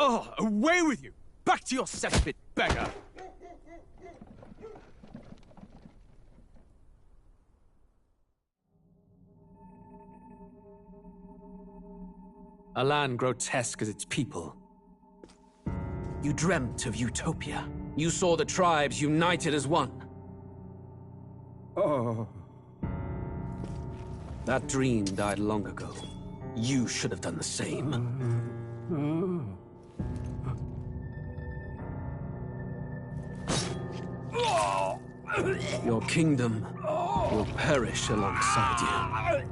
Oh, away with you! Back to your cesspit, beggar! A land grotesque as its people. You dreamt of utopia. You saw the tribes united as one. Oh. That dream died long ago. You should have done the same. Your kingdom will perish alongside you.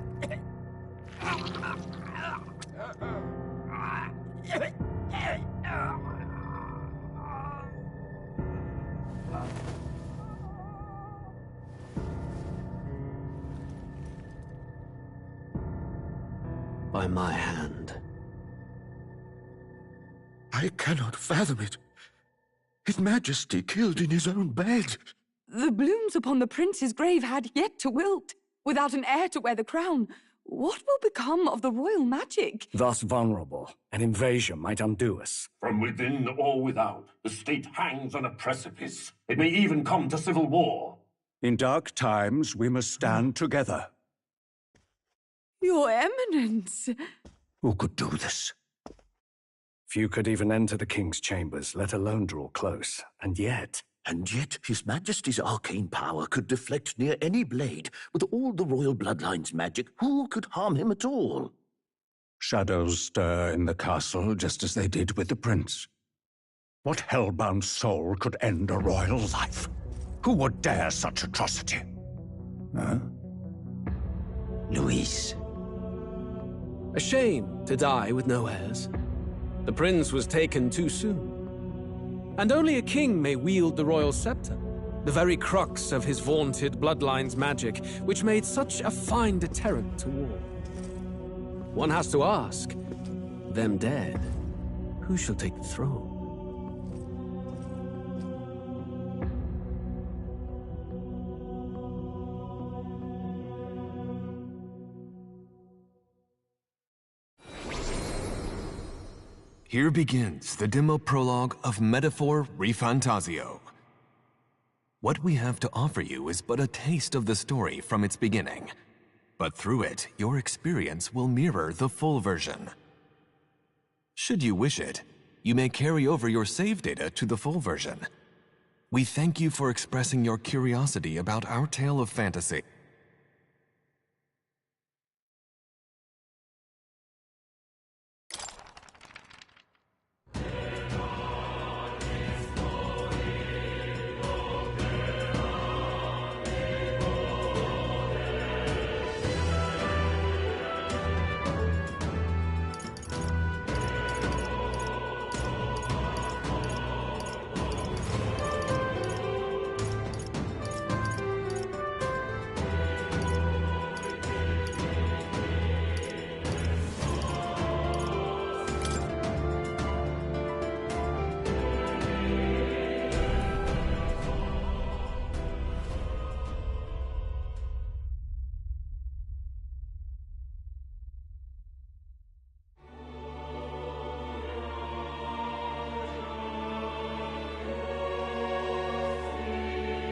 By my hand. I cannot fathom it. His Majesty killed in his own bed. The blooms upon the prince's grave had yet to wilt. Without an heir to wear the crown, what will become of the royal magic? Thus vulnerable, an invasion might undo us. From within or without, the state hangs on a precipice. It may even come to civil war. In dark times, we must stand together. Your Eminence! Who could do this? Few could even enter the king's chambers, let alone draw close. And yet, His Majesty's arcane power could deflect near any blade. With all the royal bloodline's magic, who could harm him at all? shadows stir in the castle just as they did with the prince. What hellbound soul could end a royal life? Who would dare such atrocity? Huh? Luis. A shame to die with no heirs. The prince was taken too soon. And only a king may wield the royal scepter, the very crux of his vaunted bloodline's magic, which made such a fine deterrent to war. One has to ask, them dead, who shall take the throne? Here begins the demo prologue of Metaphor Refantasio. What we have to offer you is but a taste of the story from its beginning, but through it, your experience will mirror the full version. Should you wish it, you may carry over your save data to the full version. We thank you for expressing your curiosity about our tale of fantasy.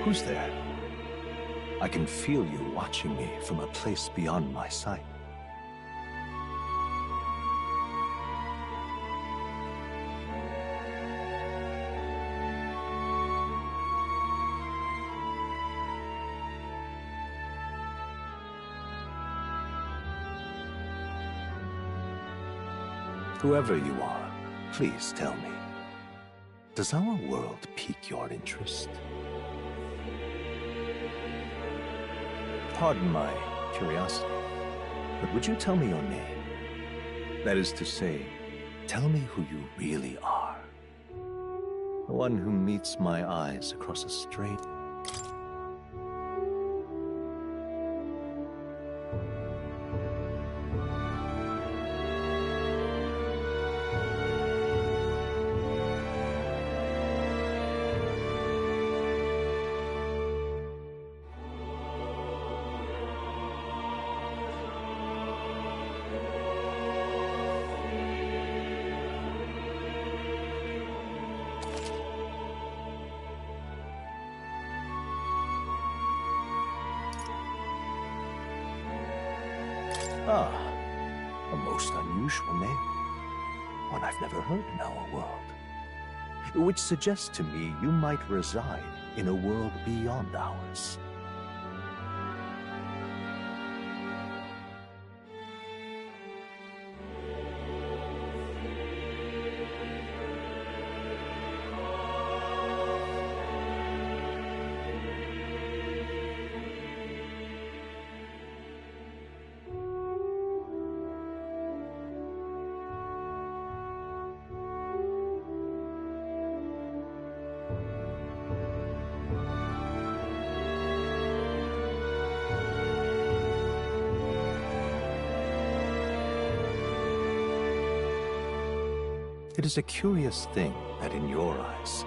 Who's there? I can feel you watching me from a place beyond my sight. Whoever you are, please tell me, does our world pique your interest? Pardon my curiosity, but would you tell me your name? That is to say, tell me who you really are. The one who meets my eyes across a straight... Ah, a most unusual name. One I've never heard in our world. Which suggests to me you might reside in a world beyond ours. It is a curious thing that in your eyes,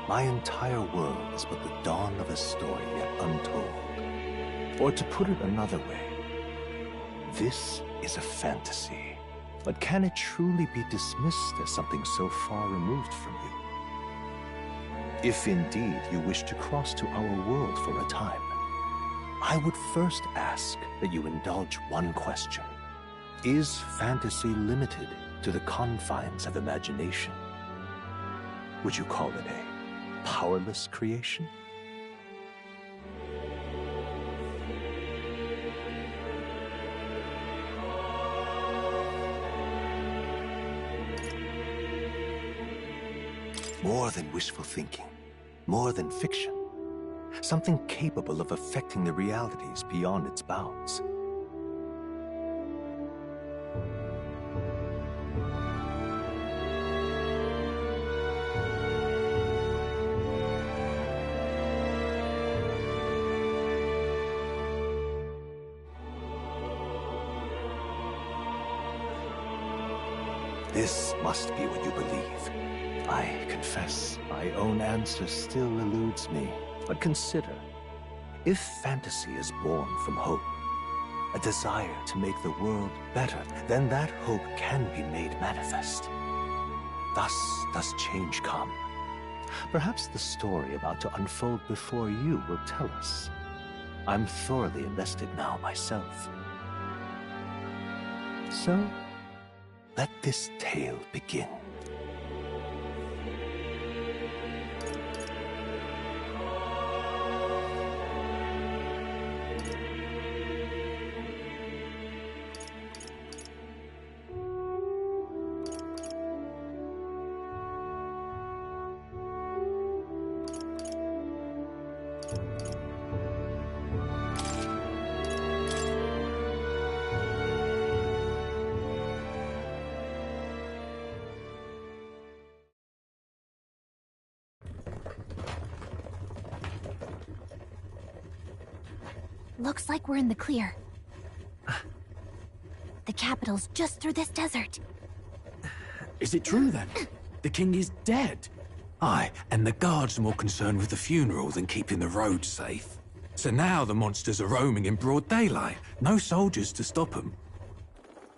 my entire world is but the dawn of a story yet untold. Or to put it another way, this is a fantasy. But can it truly be dismissed as something so far removed from you? If indeed you wish to cross to our world for a time, I would first ask that you indulge one question. Is fantasy limited to the confines of imagination? Would you call it a powerless creation? More than wishful thinking, more than fiction, something capable of affecting the realities beyond its bounds. This must be what you believe. I confess, my own answer still eludes me. But consider, if fantasy is born from hope, a desire to make the world better, then that hope can be made manifest. Thus does change come. Perhaps the story about to unfold before you will tell us. I'm thoroughly invested now myself. So, let this tale begin. Looks like we're in the clear. The capital's just through this desert. Is it true then? The king is dead? Aye, and the guards are more concerned with the funeral than keeping the roads safe. So now the monsters are roaming in broad daylight. No soldiers to stop them.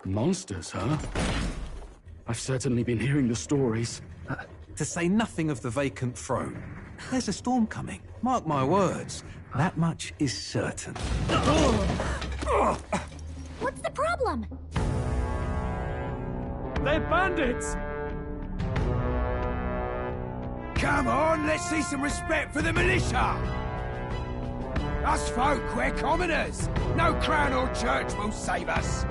Monsters, huh? I've certainly been hearing the stories. To say nothing of the vacant throne. There's a storm coming. Mark my words. That much is certain. What's the problem? They're bandits! Come on, let's see some respect for the militia! Us folk, we're commoners. No crown or church will save us.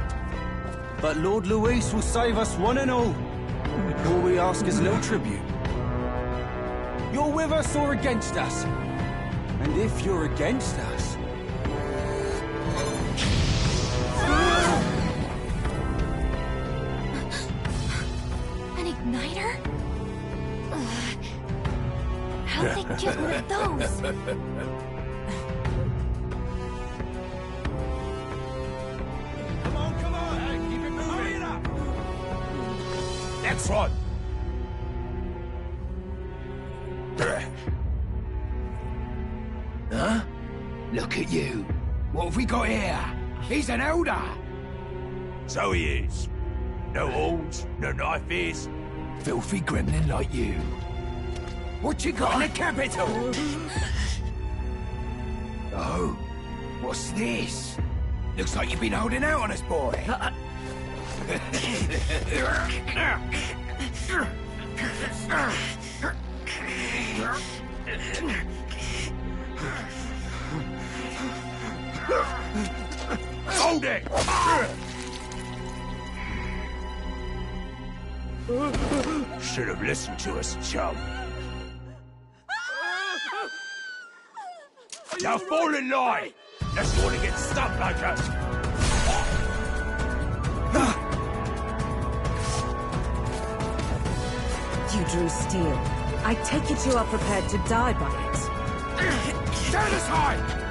But Lord Luis will save us one and all. All we ask is a little tribute. You're with us or against us? And if you're against us... An igniter? How'd they get one of those? Come on, hey, keep it moving. Hurry it up. Next one. Huh? Look at you. What have we got here? He's an elder. So he is. No horns, no knife is. Filthy gremlin like you. What you got in the capital? Oh, what's this? Looks like you've been holding out on us, boy. Hold it! Should have listened to us, chum. Now fall in line! Let's want to get stuck like us! You drew steel. I take it you are prepared to die by it. Stand aside!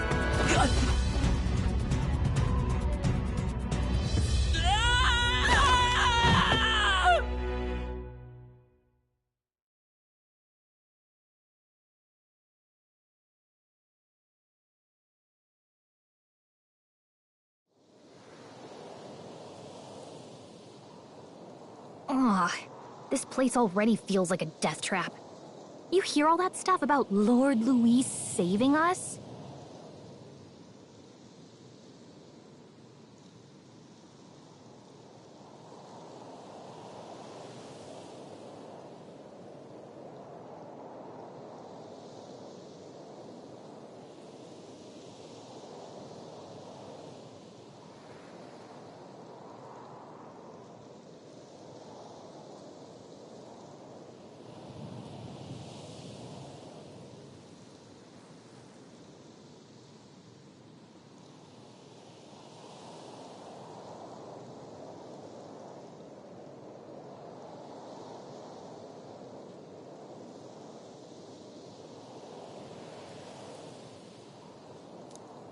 Ugh, this place already feels like a death trap. You hear all that stuff about Lord Louis saving us?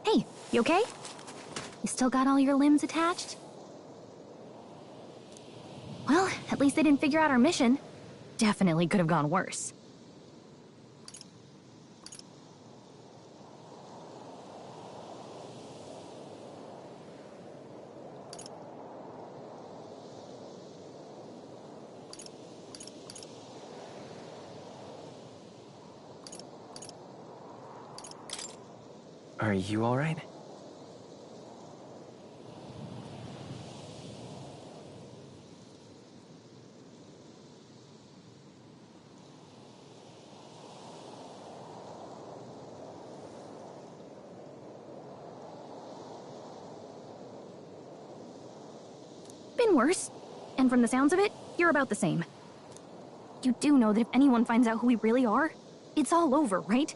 Hey, you okay? You still got all your limbs attached? Well, at least they didn't figure out our mission. Definitely could have gone worse. Are you all right? Been worse. And from the sounds of it, you're about the same. You do know that if anyone finds out who we really are, it's all over, right?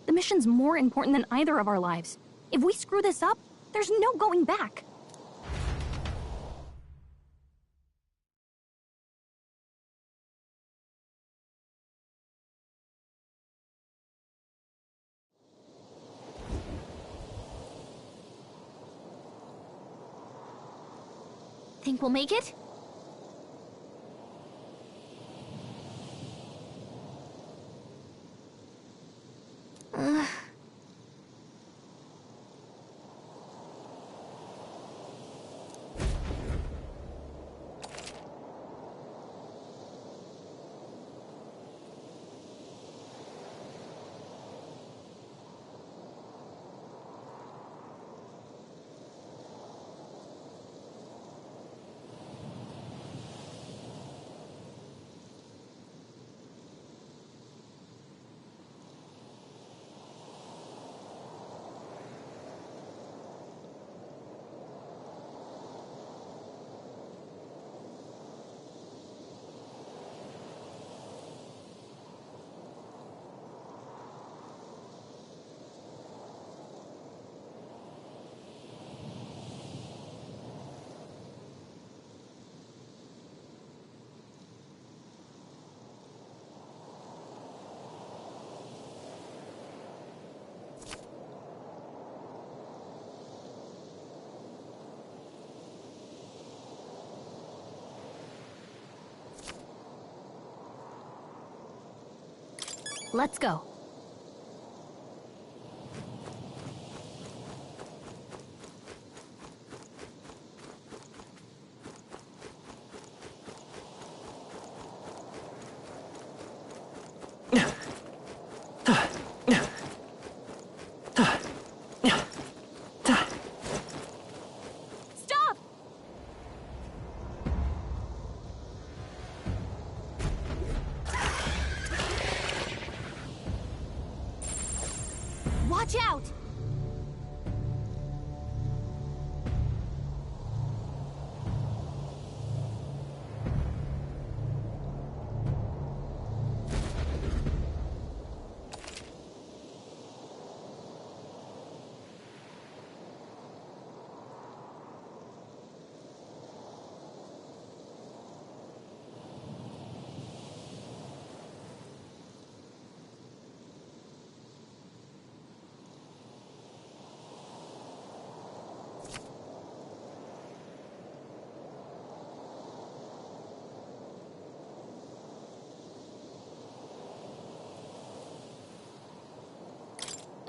The mission's more important than either of our lives. If we screw this up, there's no going back. Think we'll make it? Let's go.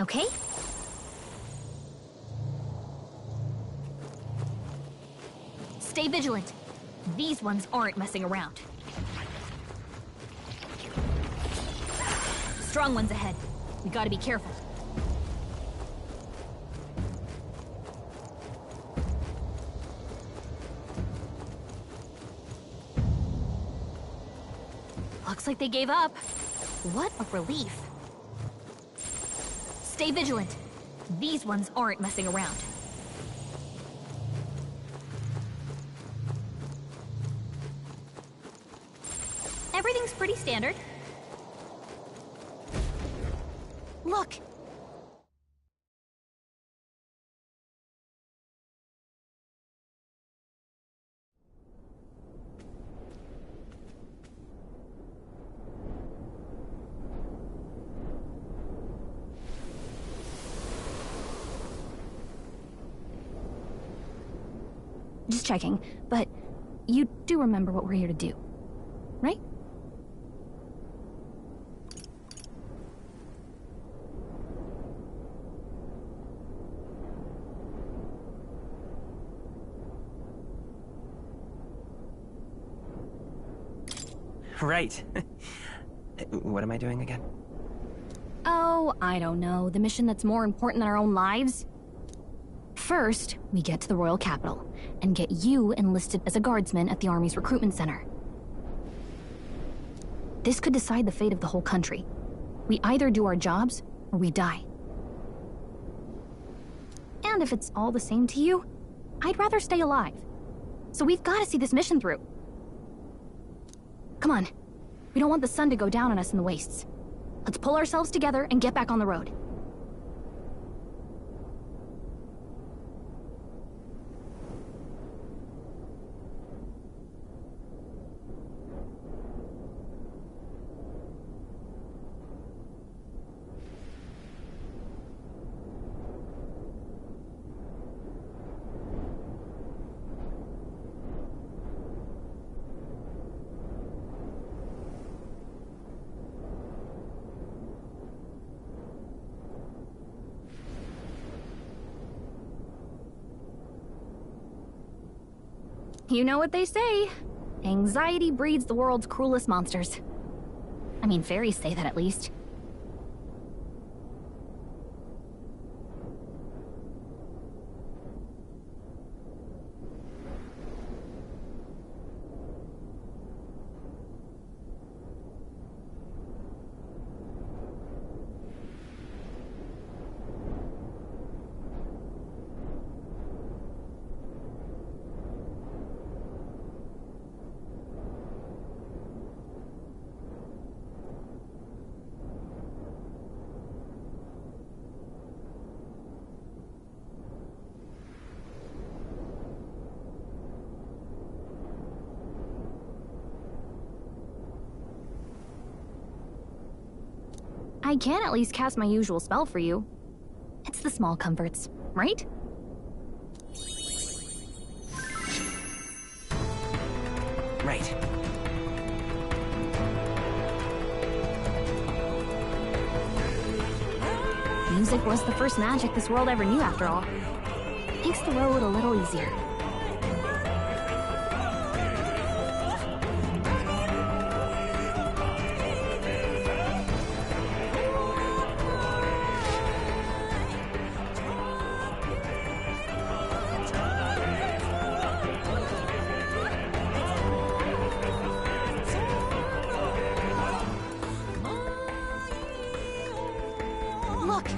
Okay? Stay vigilant. These ones aren't messing around. Strong ones ahead. We gotta be careful. Looks like they gave up. What a relief. Stay vigilant. These ones aren't messing around. Everything's pretty standard. Look! Just checking, but you do remember what we're here to do, right? Right. What am I doing again? Oh, I don't know. The mission that's more important than our own lives? First, we get to the royal capital and get you enlisted as a guardsman at the army's recruitment center. This could decide the fate of the whole country. We either do our jobs or we die. And if it's all the same to you, I'd rather stay alive. So we've got to see this mission through. Come on. We don't want the sun to go down on us in the wastes. Let's pull ourselves together and get back on the road. You know what they say. Anxiety breeds the world's cruelest monsters. I mean, fairies say that at least. I can at least cast my usual spell for you. It's the small comforts, right? Right. Music was the first magic this world ever knew, after all. Makes the road a little easier. Look!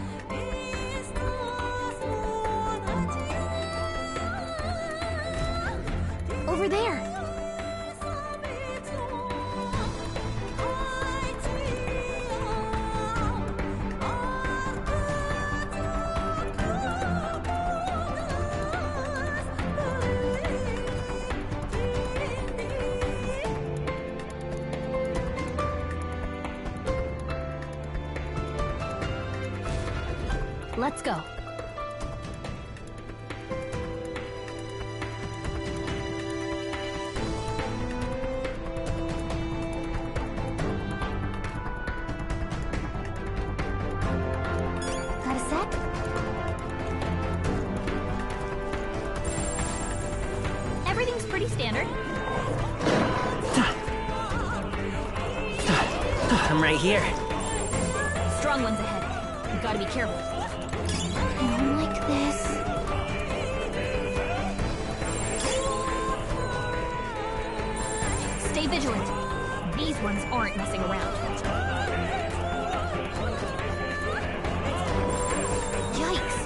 Over there! Let's go. Gotta come right here. Strong ones ahead. You gotta be careful. Going like this. Stay vigilant. These ones aren't messing around. Yikes.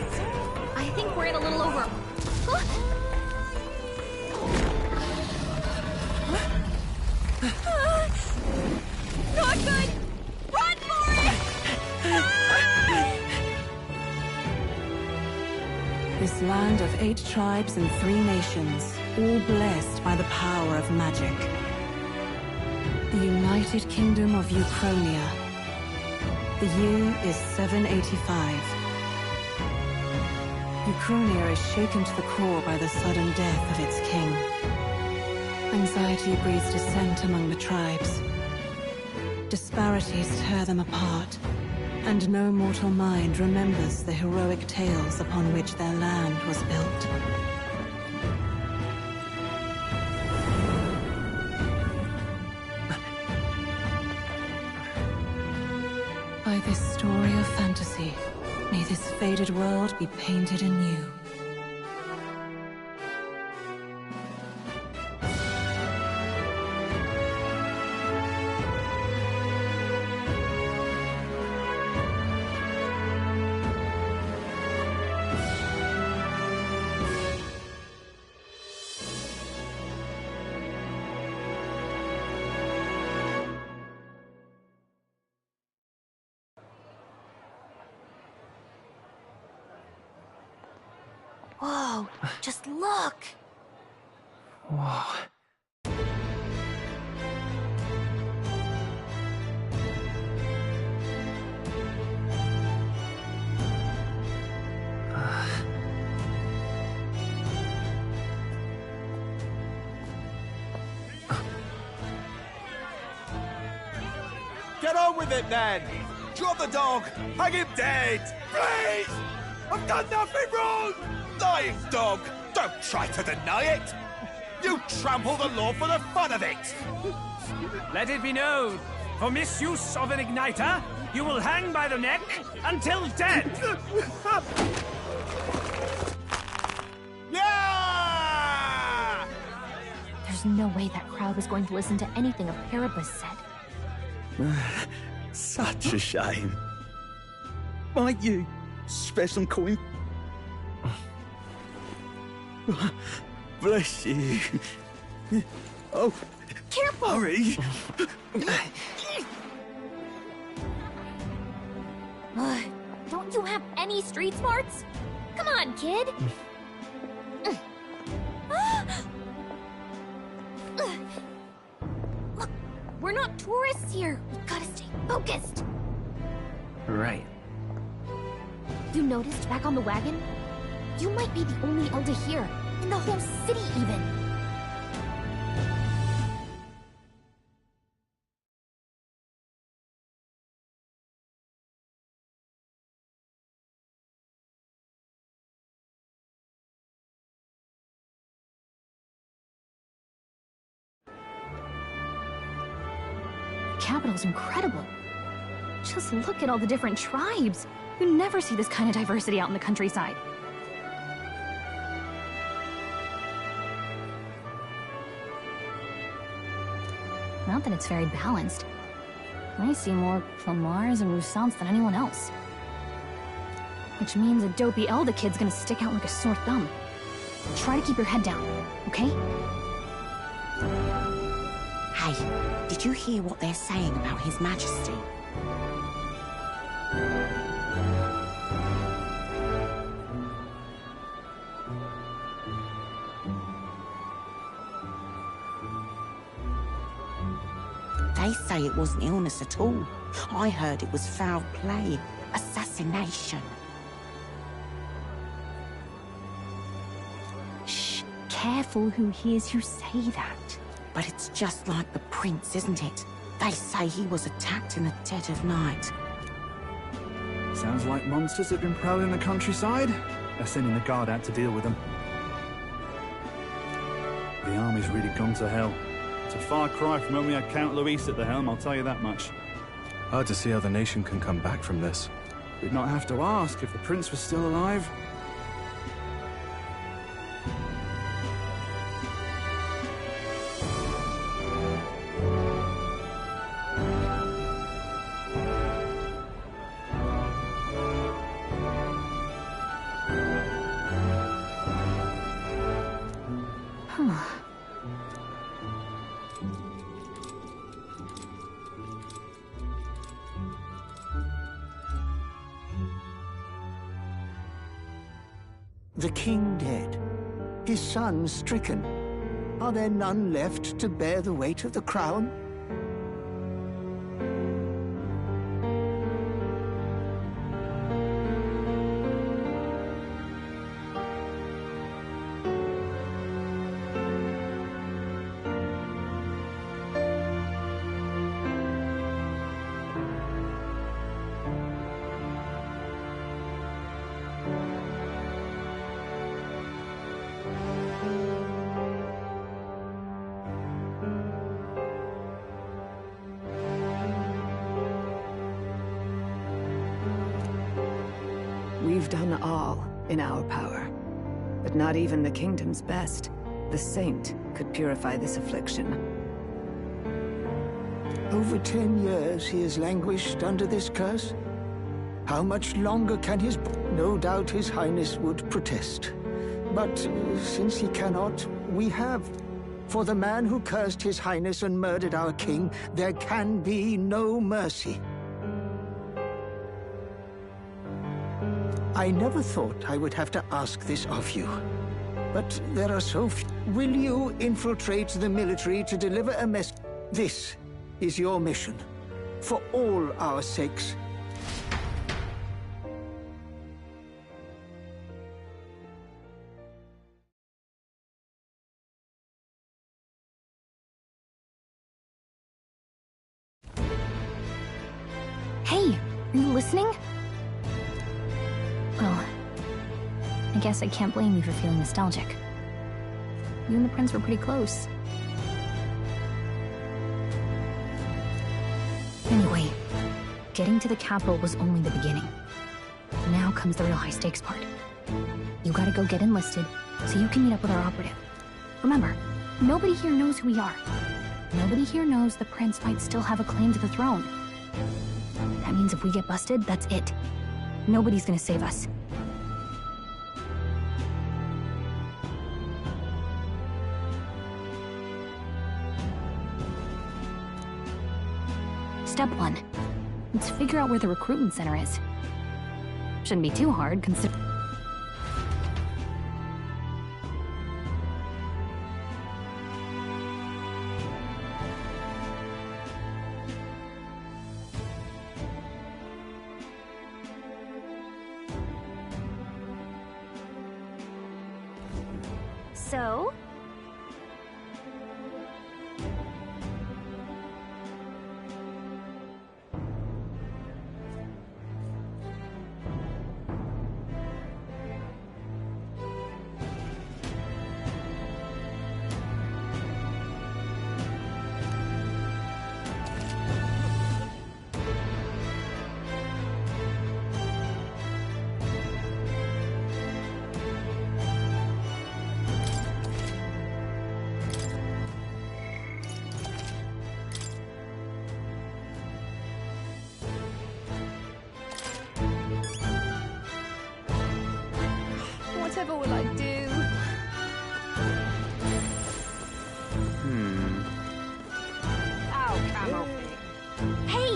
I think we're in a little over... Huh? Not good! Run for it! This land of 8 tribes and 3 nations, all blessed by the power of magic. The United Kingdom of Uchronia. The year is 785. Uchronia is shaken to the core by the sudden death of its king. Anxiety breeds dissent among the tribes. Disparities tear them apart, and no mortal mind remembers the heroic tales upon which their land was built. By this story of fantasy, may this faded world be painted anew. Whoa, just look! Whoa. Get on with it, then! Drop the dog! Hang him dead! Please! I've done nothing wrong! Lying dog! Don't try to deny it! You trample the law for the fun of it! Let it be known, for misuse of an igniter, you will hang by the neck until dead! Yeah! There's no way that crowd was going to listen to anything a Paribus said. Such a shame. Might you spare some coin? Bless you. Oh, careful! Hurry! Don't you have any street smarts? Come on, kid! Look, we're not tourists here. We gotta stay focused. Right. You noticed back on the wagon? You might be the only Elder here, in the whole city even. The capital's incredible. Just look at all the different tribes. You never see this kind of diversity out in the countryside. Not that it's very balanced. I see more Plamars and Roussants than anyone else. Which means a dopey Elder kid's gonna stick out like a sore thumb. Try to keep your head down, okay? Hey, did you hear what they're saying about His Majesty? They say it wasn't illness at all. I heard it was foul play, assassination. Shh, careful who hears you say that. But it's just like the prince, isn't it? They say he was attacked in the dead of night. Sounds like monsters have been prowling the countryside. They're sending the guard out to deal with them. The army's really gone to hell. It's a far cry from when we had Count Luis at the helm, I'll tell you that much. Hard to see how the nation can come back from this. We'd not have to ask if the prince was still alive. The king dead, his son stricken. Are there none left to bear the weight of the crown? We've done all in our power, but not even the kingdom's best, the saint, could purify this affliction. Over 10 years he has languished under this curse. How much longer can his... No doubt his highness would protest. But since he cannot, we have. For the man who cursed his highness and murdered our king, there can be no mercy. I never thought I would have to ask this of you. But there are so few. Will you infiltrate the military to deliver a message? This is your mission. For all our sakes. Hey, are you listening? Well, I guess I can't blame you for feeling nostalgic. You and the prince were pretty close. Anyway, getting to the capital was only the beginning. Now comes the real high-stakes part. You gotta go get enlisted, so you can meet up with our operative. Remember, nobody here knows who we are. Nobody here knows the prince might still have a claim to the throne. That means if we get busted, that's it. Nobody's gonna save us. Step 1. Let's figure out where the recruitment center is. Shouldn't be too hard, considering... So? Whatever will I do? Ow, camel. Hey!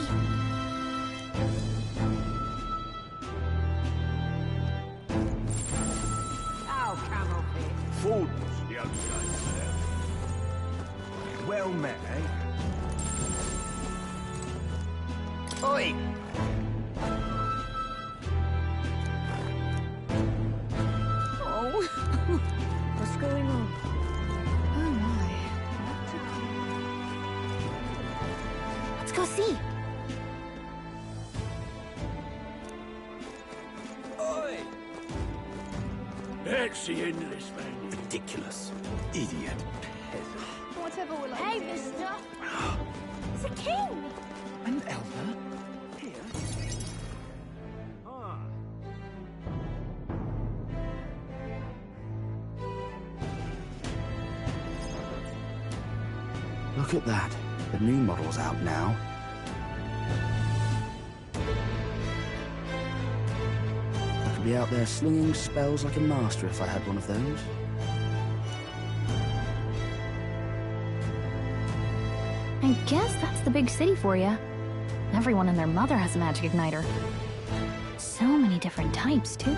Ow, camel. Fools, the outside there. Well met, eh? Oi! What's going on? Oh my. Let's go see. Oi! That's the end of this thing. Ridiculous. Idiot. Whatever will I Hey, do? mister! It's a king! An elder? Look at that. The new model's out now. I could be out there slinging spells like a master if I had one of those. I guess that's the big city for you. Everyone and their mother has a magic igniter. So many different types, too.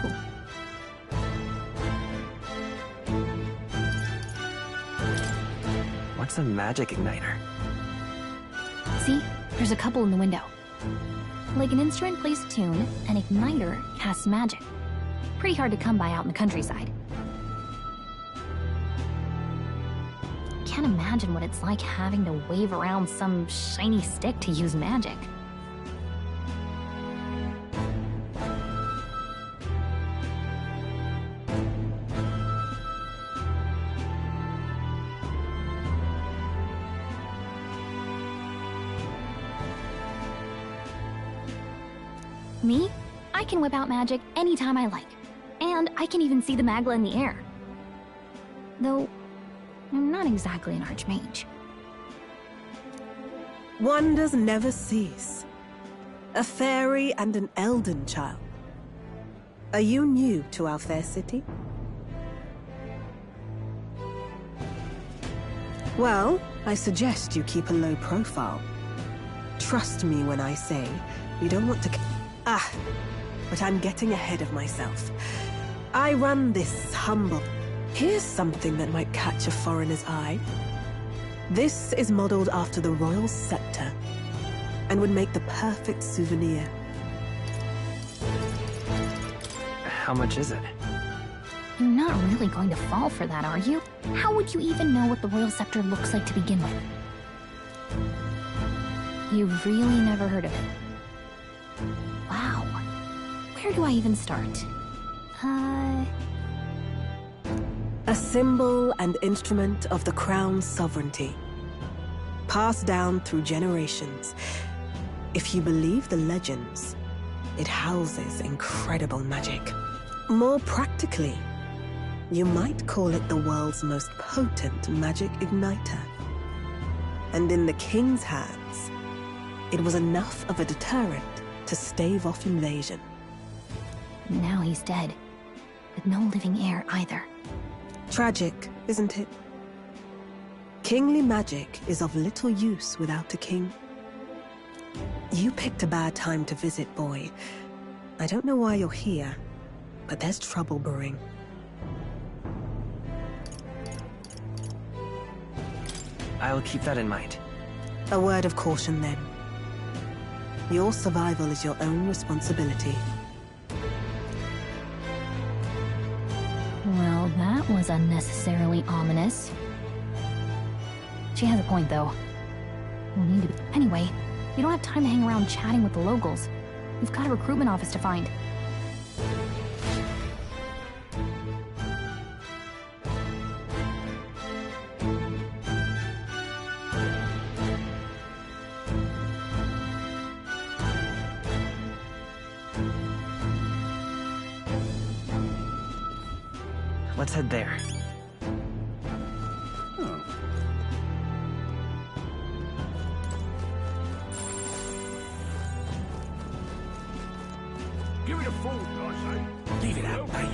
What's a magic igniter? See? There's a couple in the window. Like an instrument plays a tune, an igniter casts magic. Pretty hard to come by out in the countryside. Can't imagine what it's like having to wave around some shiny stick to use magic. Me? I can whip out magic anytime I like. And I can even see the magla in the air. Though, I'm not exactly an archmage. Wonders never cease. A fairy and an elden child. Are you new to our fair city? Well, I suggest you keep a low profile. Trust me when I say you don't want to... but I'm getting ahead of myself. I run this humble... Here's something that might catch a foreigner's eye. This is modeled after the royal scepter, and would make the perfect souvenir. How much is it? You're not really going to fall for that, are you? How would you even know what the royal scepter looks like to begin with? You've really never heard of it. Wow. Where do I even start? A symbol and instrument of the crown's sovereignty. Passed down through generations. If you believe the legends, it houses incredible magic. More practically, you might call it the world's most potent magic igniter. And in the king's hands, it was enough of a deterrent to stave off invasion. Now he's dead, with no living heir either. Tragic, isn't it? Kingly magic is of little use without a king. You picked a bad time to visit, boy. I don't know why you're here, but there's trouble brewing. I'll keep that in mind. A word of caution, then. Your survival is your own responsibility. Well, that was unnecessarily ominous. She has a point, though. We'll need to... Anyway, we don't have time to hang around chatting with the locals. We've got a recruitment office to find. Let's head there. Give it a full, I say. Leave it out, mate.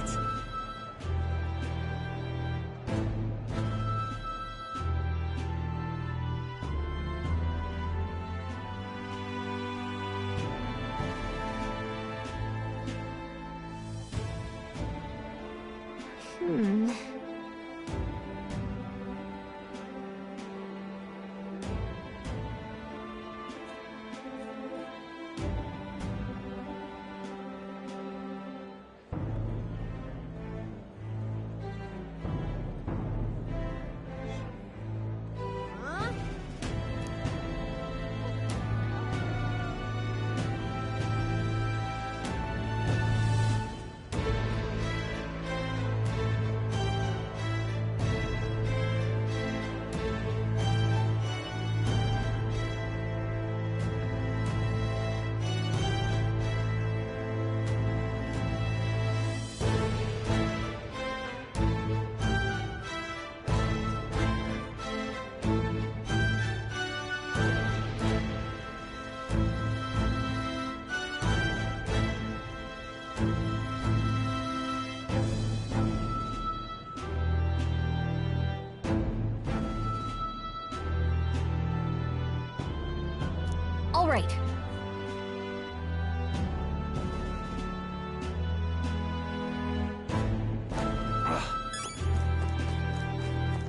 All right.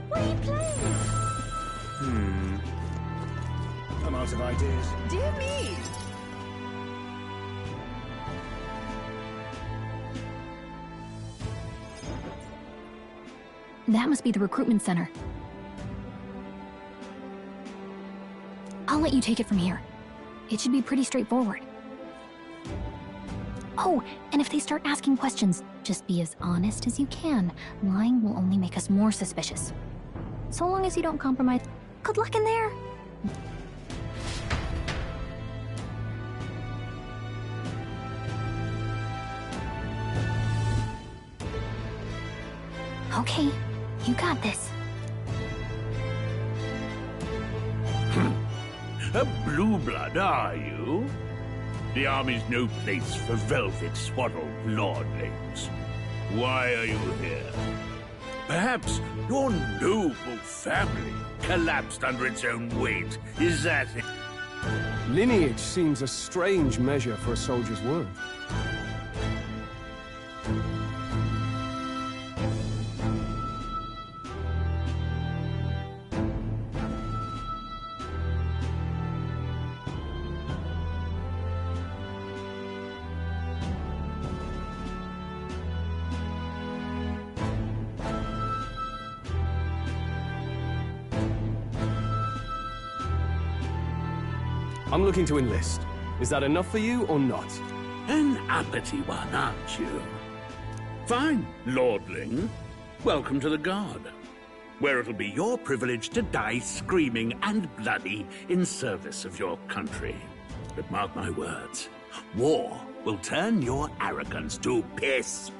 What are you playing? I'm out of ideas. Dear me! That must be the recruitment center. I'll let you take it from here. It should be pretty straightforward. Oh, and if they start asking questions, just be as honest as you can. Lying will only make us more suspicious. So long as you don't compromise. Good luck in there! Okay, you got this. A blue blood, are you? The army's no place for velvet-swaddled lordlings. Why are you here? Perhaps your noble family collapsed under its own weight. Is that it? Lineage seems a strange measure for a soldier's worth. I'm looking to enlist. Is that enough for you or not? An uppity one, aren't you? Fine, lordling. Welcome to the Guard, where it'll be your privilege to die screaming and bloody in service of your country. But mark my words, war will turn your arrogance to piss.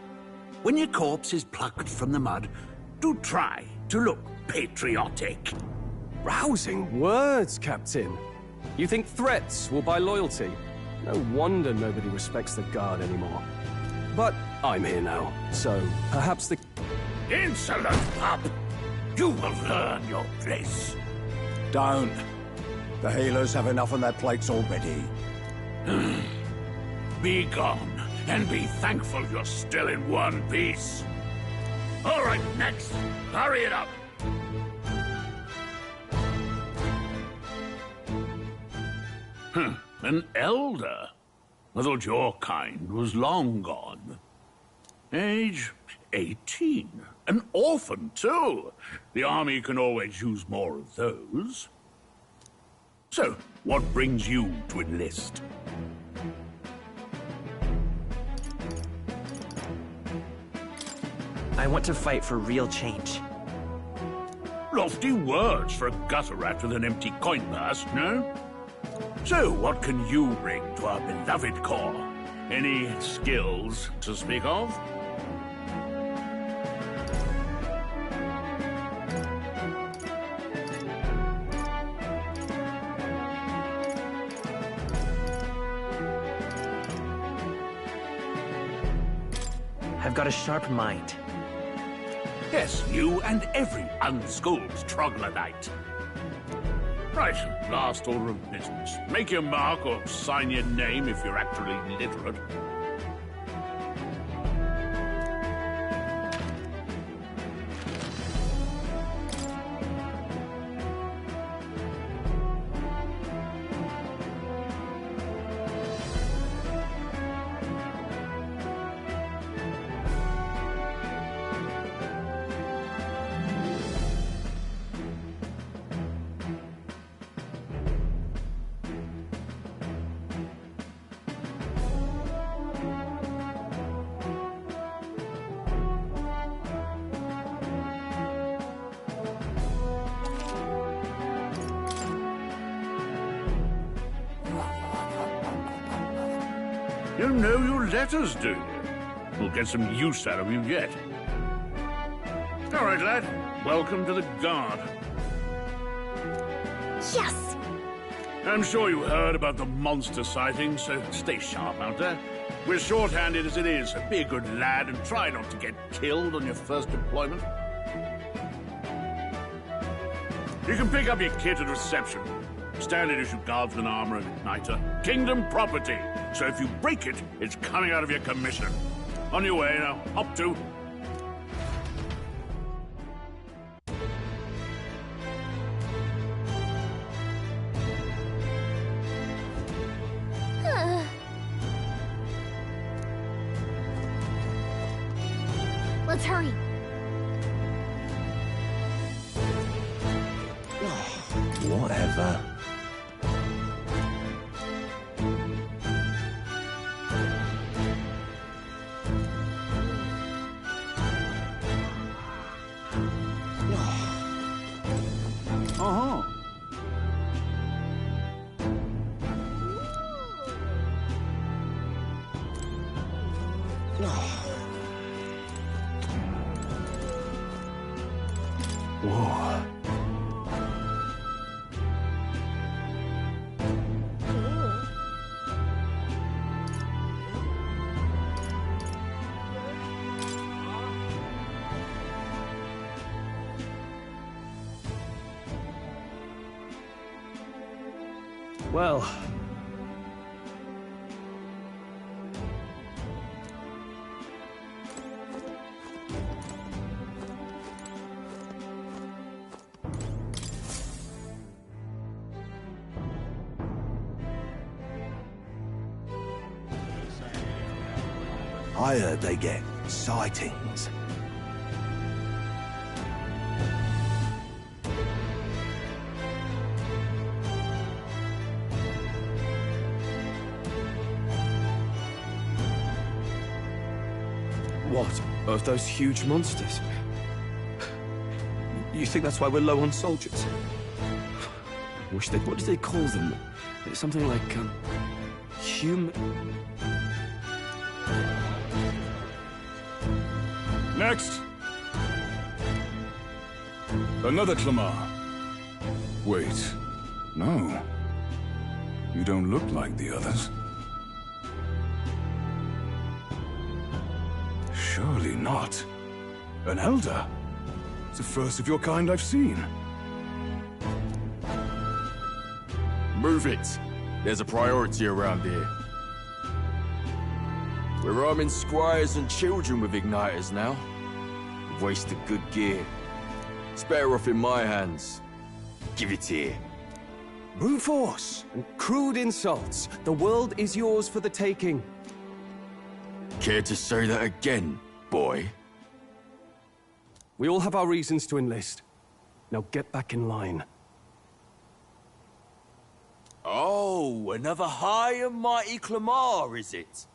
When your corpse is plucked from the mud, do try to look patriotic. Rousing words, Captain. You think threats will buy loyalty? No wonder nobody respects the Guard anymore. But I'm here now, so perhaps the... Insolent pup! You will learn your place. Don't. The healers have enough on their plates already. Be gone, and be thankful you're still in one piece. All right, next. Hurry it up. An elder? I thought your kind was long gone. Age 18. An orphan, too. The army can always use more of those. So, what brings you to enlist? I want to fight for real change. Lofty words for a gutter rat with an empty coin purse, no? So, what can you bring to our beloved corps? Any skills to speak of? I've got a sharp mind. Yes, you and every unschooled troglodyte. Right, last order of business. Make your mark or sign your name if you're actually literate. You know your letters, do you? We'll get some use out of you yet. All right, lad. Welcome to the Guard. Yes! I'm sure you heard about the monster sighting, so stay sharp out there. We're short-handed as it is, so be a good lad and try not to get killed on your first deployment. You can pick up your kit at reception. Standard issue guardsman armor and igniter. Kingdom property. So if you break it, it's coming out of your commission. On your way now. Up to. Let's hurry. Whatever. Uh-huh. Whoa. Well... I heard they get sightings. What? Of those huge monsters? You think that's why we're low on soldiers? Wish they... What do they call them? Something like, human... Next! Another Clamar. Wait. No. You don't look like the others. Surely not. An elder? It's the first of your kind I've seen. Move it. There's a priority around here. We're arming squires and children with igniters now. We've wasted good gear. It's better off in my hands. Give it here. Brute force and crude insults. The world is yours for the taking. Care to say that again, boy? We all have our reasons to enlist. Now get back in line. Oh, another high and mighty Clamar, is it?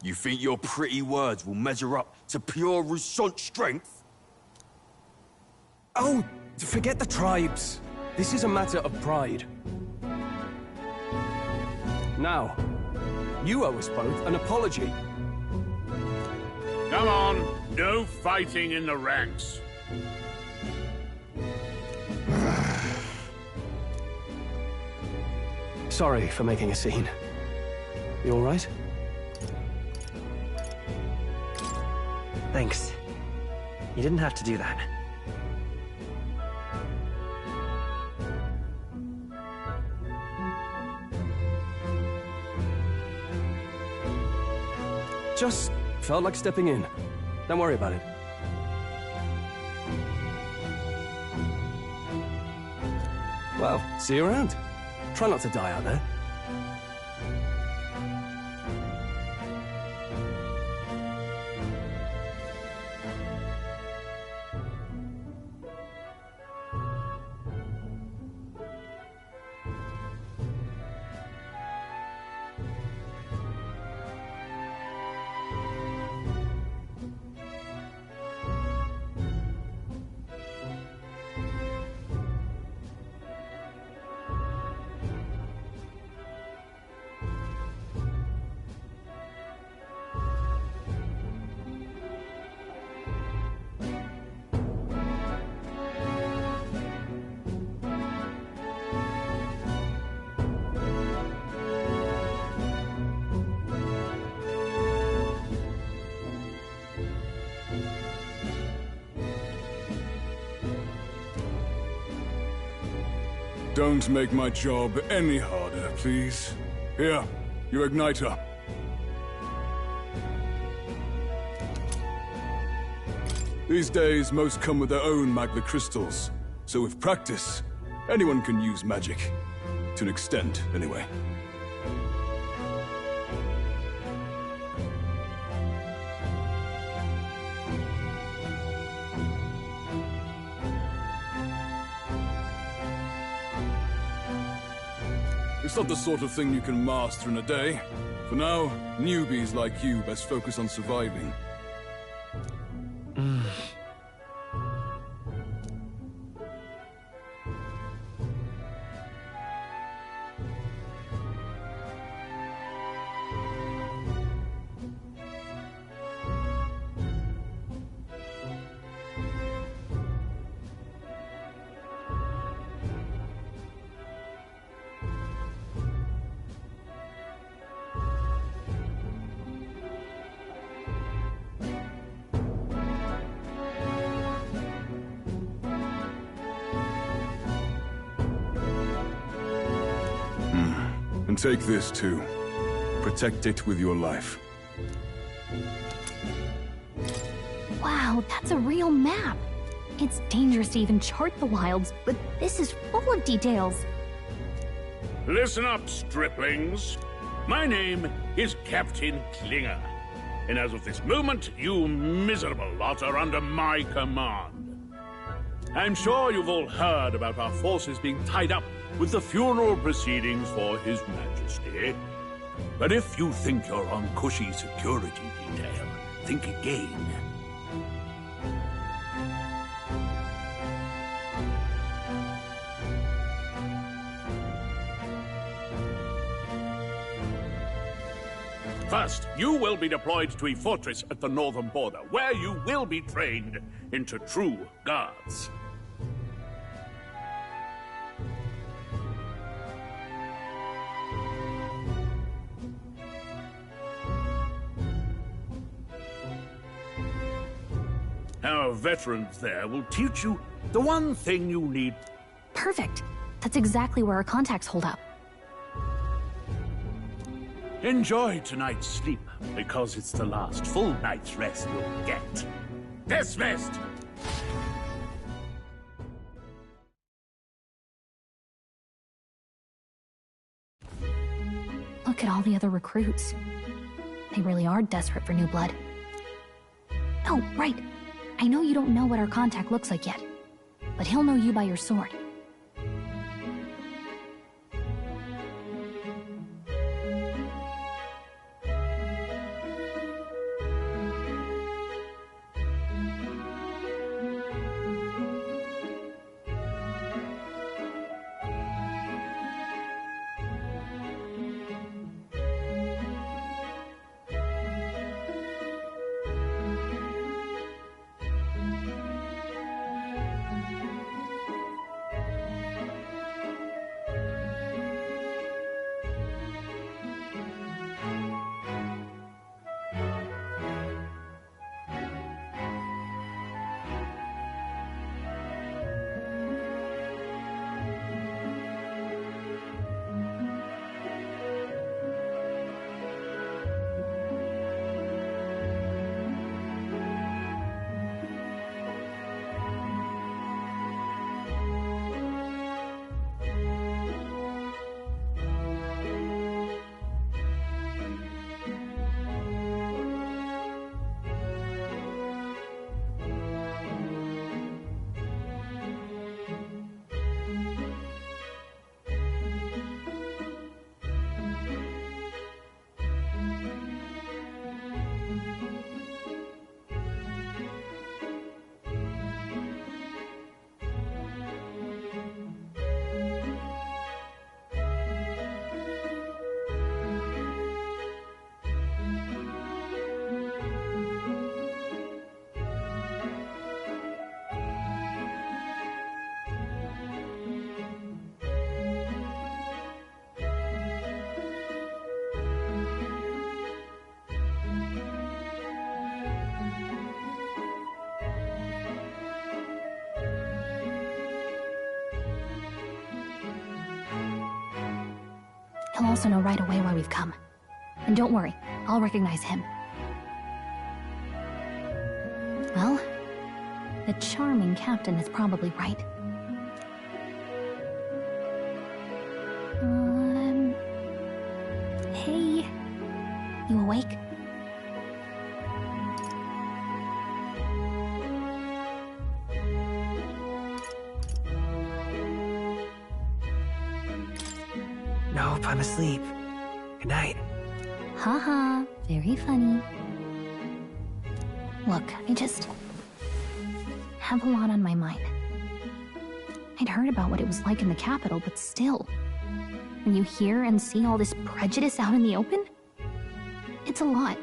You think your pretty words will measure up to pure Roussant strength? Oh, forget the tribes. This is a matter of pride. Now, you owe us both an apology. Come on, no fighting in the ranks. Sorry for making a scene. You all right? Thanks. You didn't have to do that. Just felt like stepping in. Don't worry about it. Well, see you around. Try not to die out there. Don't make my job any harder, please. Here, your igniter. These days, most come with their own magna crystals. So with practice, anyone can use magic. To an extent, anyway. It's not the sort of thing you can master in a day. For now, newbies like you best focus on surviving. And take this, too. Protect it with your life. Wow, that's a real map. It's dangerous to even chart the wilds, but this is full of details. Listen up, striplings. My name is Captain Klinger. And as of this moment, you miserable lot are under my command. I'm sure you've all heard about our forces being tied up with the funeral proceedings for His Majesty. But if you think you're on cushy security detail, think again. First, you will be deployed to a fortress at the northern border, where you will be trained into true guards. Our veterans there will teach you the one thing you need. Perfect. That's exactly where our contacts hold up. Enjoy tonight's sleep, because it's the last full night's rest you'll get. Dismissed! Look at all the other recruits. They really are desperate for new blood. Oh, right. I know you don't know what our contact looks like yet, but he'll know you by your sword. He'll also know right away why we've come. And don't worry, I'll recognize him. Well, the charming captain is probably right. Hey, you awake? Nope, I'm asleep. Good night. Haha, very funny. Look, I just have a lot on my mind. I'd heard about what it was like in the capital, but still, when you hear and see all this prejudice out in the open, it's a lot.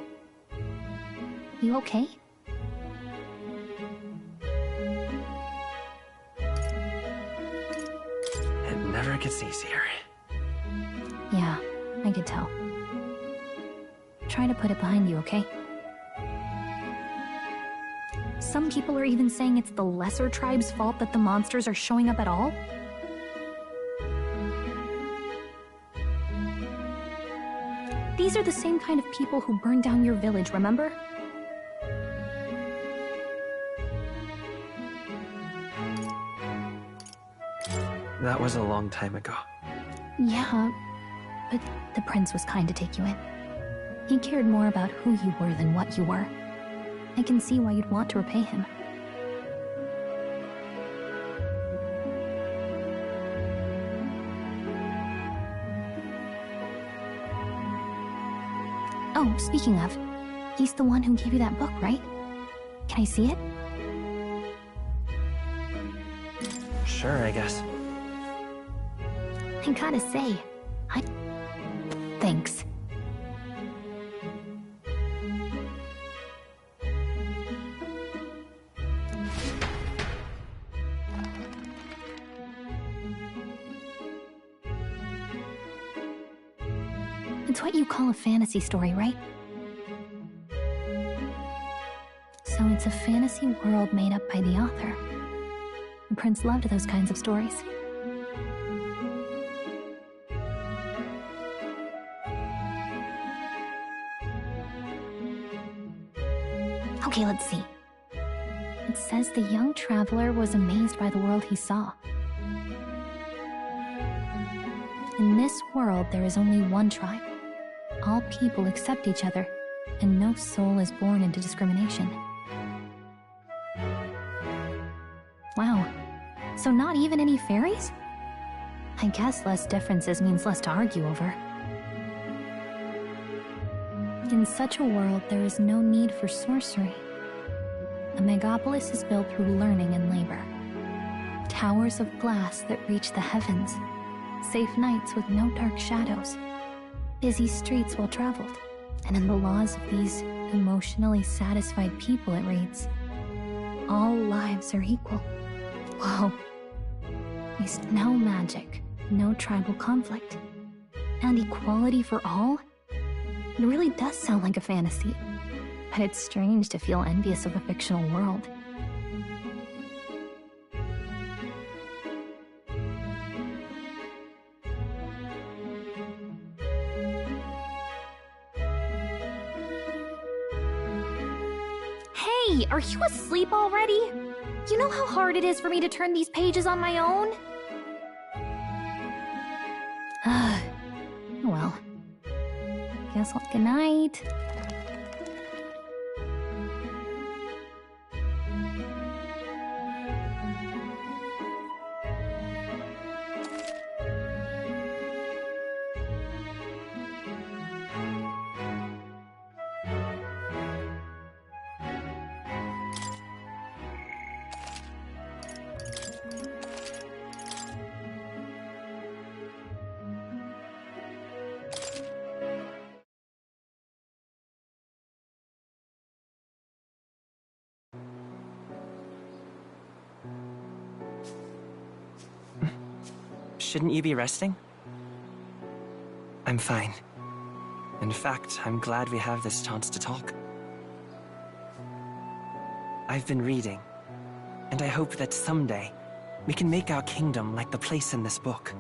You okay? It never gets easier. Yeah, I could tell. Try to put it behind you, okay? Some people are even saying it's the lesser tribe's fault that the monsters are showing up at all. These are the same kind of people who burned down your village, remember? That was a long time ago. Yeah, but the prince was kind to take you in. He cared more about who you were than what you were. I can see why you'd want to repay him. Oh, speaking of, he's the one who gave you that book, right? Can I see it? Sure, I guess. I gotta say, Thanks. It's what you call a fantasy story, right? So it's a fantasy world made up by the author. The prince loved those kinds of stories. Okay, let's see. It says the young traveler was amazed by the world he saw. In this world, there is only one tribe. All people accept each other, and no soul is born into discrimination. Wow. So not even any fairies? I guess less differences means less to argue over. In such a world, there is no need for sorcery. A megapolis is built through learning and labor. Towers of glass that reach the heavens. Safe nights with no dark shadows. Busy streets well traveled. And in the laws of these emotionally satisfied people, it reads, all lives are equal. Whoa. At least no magic, no tribal conflict. And equality for all? It really does sound like a fantasy. But it's strange to feel envious of a fictional world. Hey, are you asleep already? You know how hard it is for me to turn these pages on my own? Well, guess I'll... Good night. Shouldn't you be resting? I'm fine. In fact, I'm glad we have this chance to talk. I've been reading, and I hope that someday we can make our kingdom like the place in this book.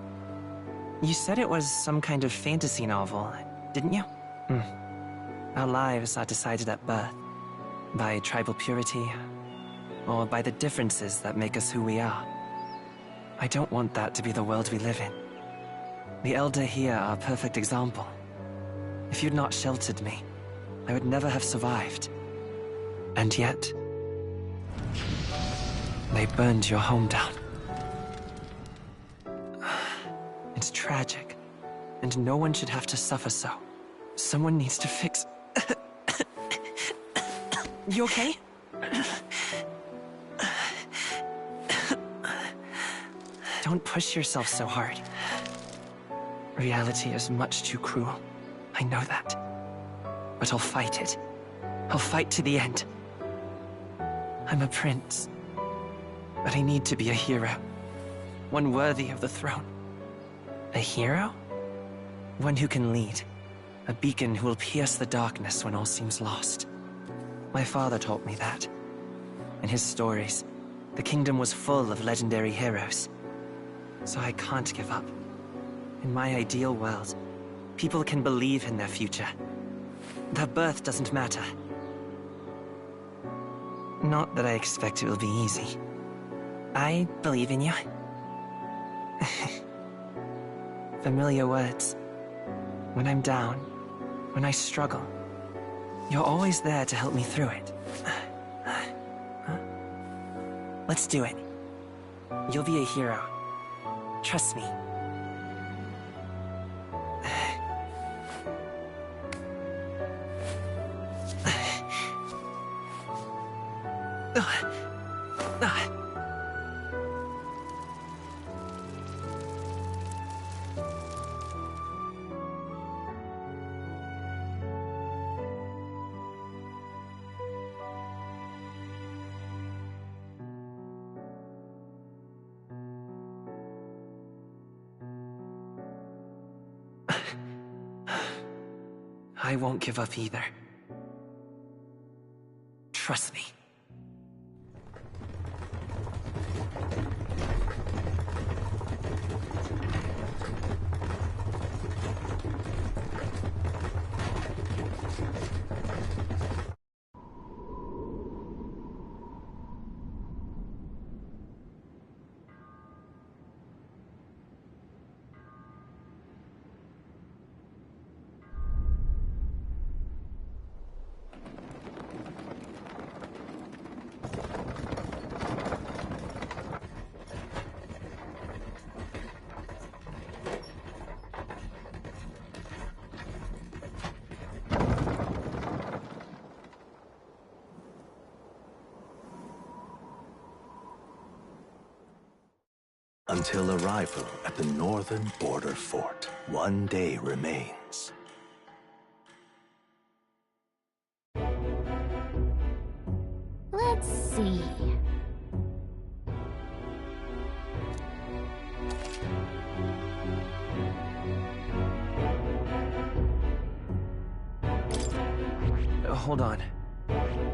You said it was some kind of fantasy novel, didn't you? Our lives are decided at birth, by tribal purity, or by the differences that make us who we are. I don't want that to be the world we live in. The Elder here are a perfect example. If you'd not sheltered me, I would never have survived. And yet, they burned your home down. It's tragic, and no one should have to suffer so. Someone needs to fix... You okay? Don't push yourself so hard. Reality is much too cruel. I know that. But I'll fight it. I'll fight to the end. I'm a prince. But I need to be a hero. One worthy of the throne. A hero? One who can lead. A beacon who will pierce the darkness when all seems lost. My father taught me that. In his stories, the kingdom was full of legendary heroes. So I can't give up. In my ideal world, people can believe in their future. Their birth doesn't matter. Not that I expect it will be easy. I believe in you. Familiar words. When I'm down, when I struggle, you're always there to help me through it. Let's do it. You'll be a hero. Trust me. I won't give up either. Trust me. Until arrival at the northern border fort, one day remains. Let's see. Hold on.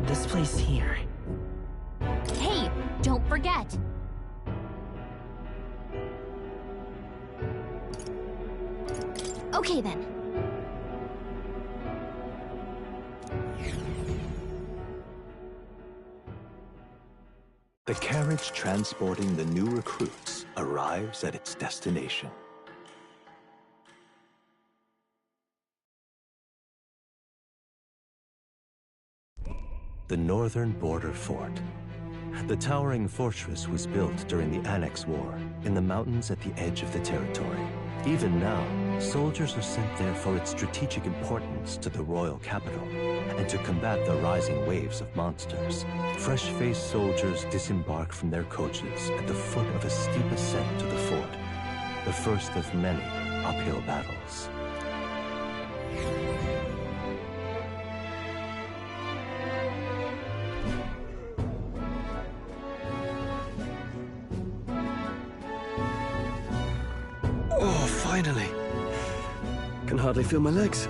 This place here. Hey, don't forget. Okay then. The carriage transporting the new recruits arrives at its destination. The northern border fort. The towering fortress was built during the Annex War in the mountains at the edge of the territory. Even now, soldiers are sent there for its strategic importance to the royal capital and to combat the rising waves of monsters. Fresh-faced soldiers disembark from their coaches at the foot of a steep ascent to the fort, the first of many uphill battles. Oh, finally. Can hardly feel my legs.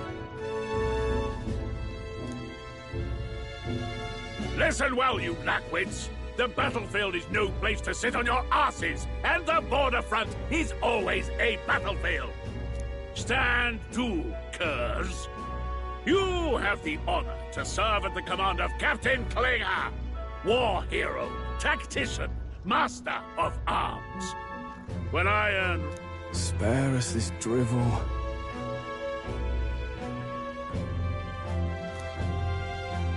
Listen well, you blackwits. The battlefield is no place to sit on your asses, and the border front is always a battlefield. Stand to, curs. You have the honor to serve at the command of Captain Klinger, war hero, tactician, master of arms. When I earn... Spare us this drivel.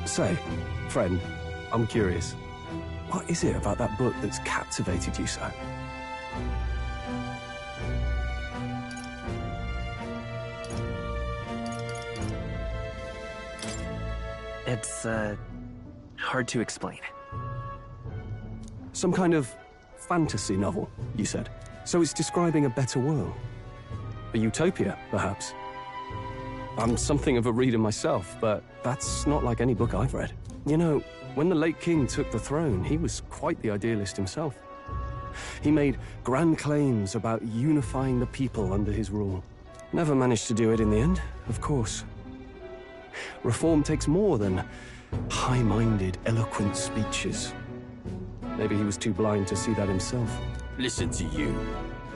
Say, friend, I'm curious. What is it about that book that's captivated you so? It's, hard to explain. Some kind of fantasy novel, you said. So it's describing a better world. A utopia, perhaps. I'm something of a reader myself, but that's not like any book I've read. You know, when the late king took the throne, he was quite the idealist himself. He made grand claims about unifying the people under his rule. Never managed to do it in the end, of course. Reform takes more than high-minded, eloquent speeches. Maybe he was too blind to see that himself. Listen to you.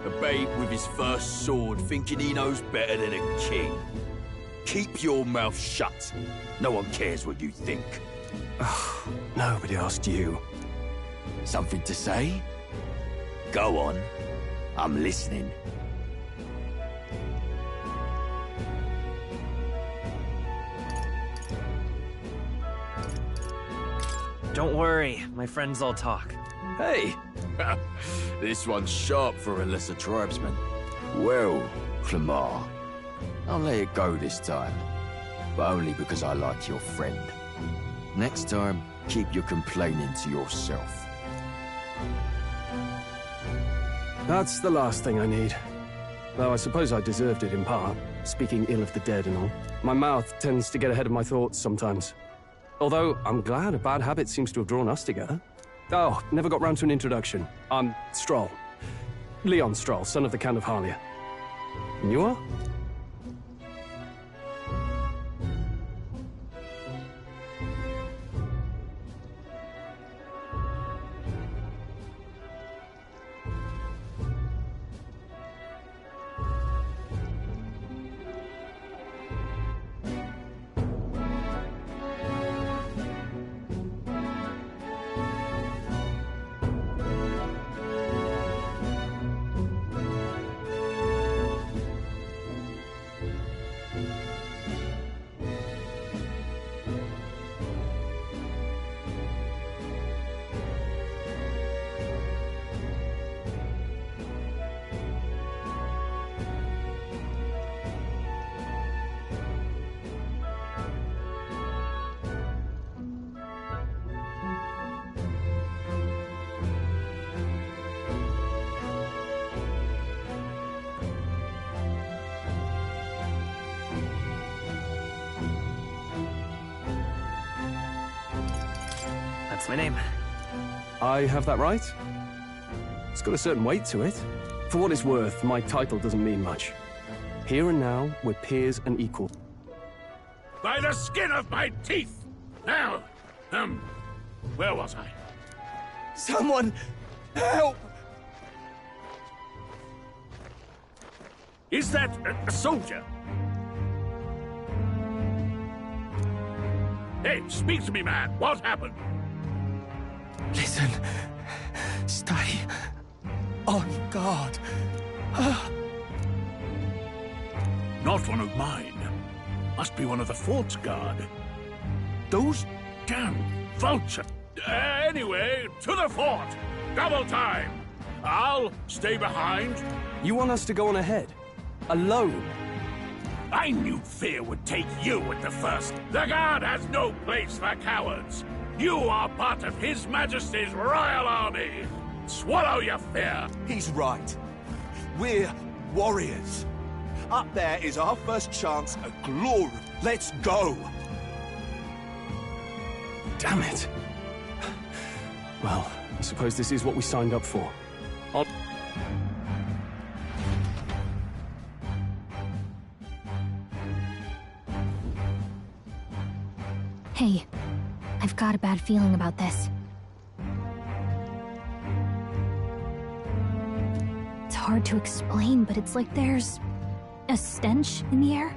A babe with his first sword thinking he knows better than a king. Keep your mouth shut. No one cares what you think. Nobody asked you. Something to say? Go on. I'm listening. Don't worry, my friends all talk. Hey! This one's sharp for a lesser tribesman. Well, Clemar, I'll let it go this time. But only because I like your friend. Next time, keep your complaining to yourself. That's the last thing I need. Though I suppose I deserved it in part, speaking ill of the dead and all. My mouth tends to get ahead of my thoughts sometimes. Although, I'm glad a bad habit seems to have drawn us together. Oh, never got round to an introduction. I'm Stroll. Leon Stroll, son of the Count of Harlia. And you are? That's my name. I have that right? It's got a certain weight to it. For what it's worth, my title doesn't mean much. Here and now, we're peers and equal. By the skin of my teeth! Now, where was I? Someone help! Is that a soldier? Hey, speak to me, man. What happened? Listen. Stay on guard. Not one of mine. Must be one of the fort's guard. Those damn vultures. Anyway, to the fort. Double time. I'll stay behind. You want us to go on ahead? Alone? I knew fear would take you at the first. The guard has no place for cowards. You are part of His Majesty's Royal Army. Swallow your fear. He's right. We're warriors. Up there is our first chance at glory. Let's go. Damn it. Well, I suppose this is what we signed up for. Hey, I've got a bad feeling about this. It's hard to explain, but it's like there's a stench in the air,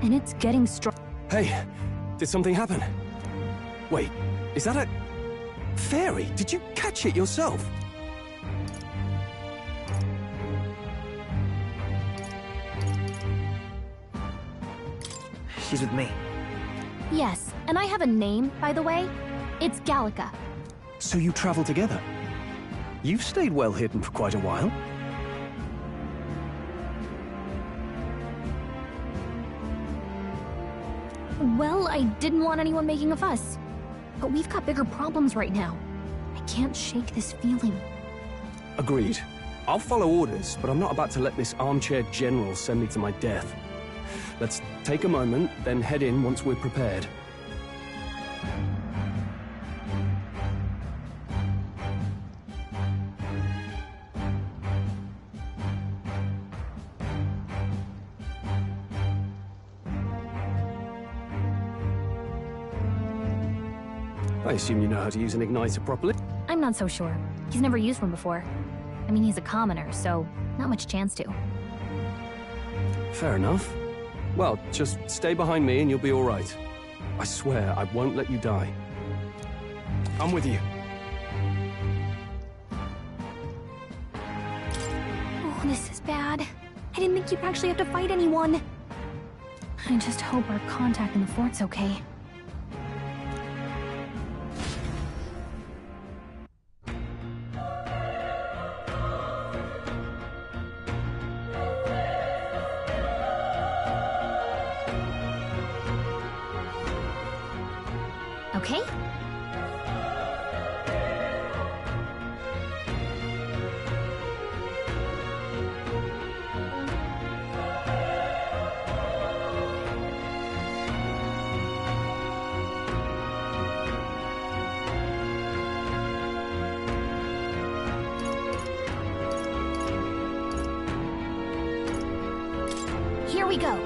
and it's getting strong. Hey, did something happen? Wait, is that a... fairy? Did you catch it yourself? She's with me. Yes, and I have a name, by the way. It's Gallica. So you travel together? You've stayed well hidden for quite a while. Well, I didn't want anyone making a fuss. But we've got bigger problems right now. I can't shake this feeling. Agreed. I'll follow orders, but I'm not about to let this armchair general send me to my death. Let's take a moment, then head in once we're prepared. I assume you know how to use an igniter properly? I'm not so sure. He's never used one before. I mean, he's a commoner, so not much chance to. Fair enough. Well, just stay behind me and you'll be all right. I swear I won't let you die. I'm with you. Oh, this is bad. I didn't think you'd actually have to fight anyone. I just hope our contact in the fort's okay. Okay? Here we go.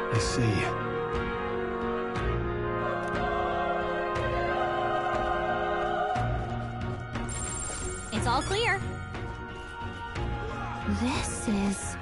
I see. It's all clear. This is...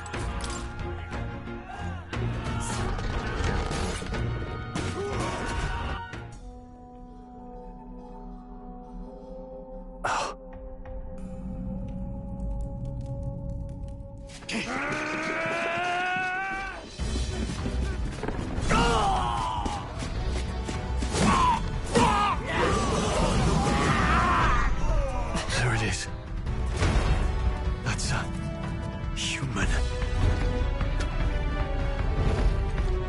There it is. That's a human.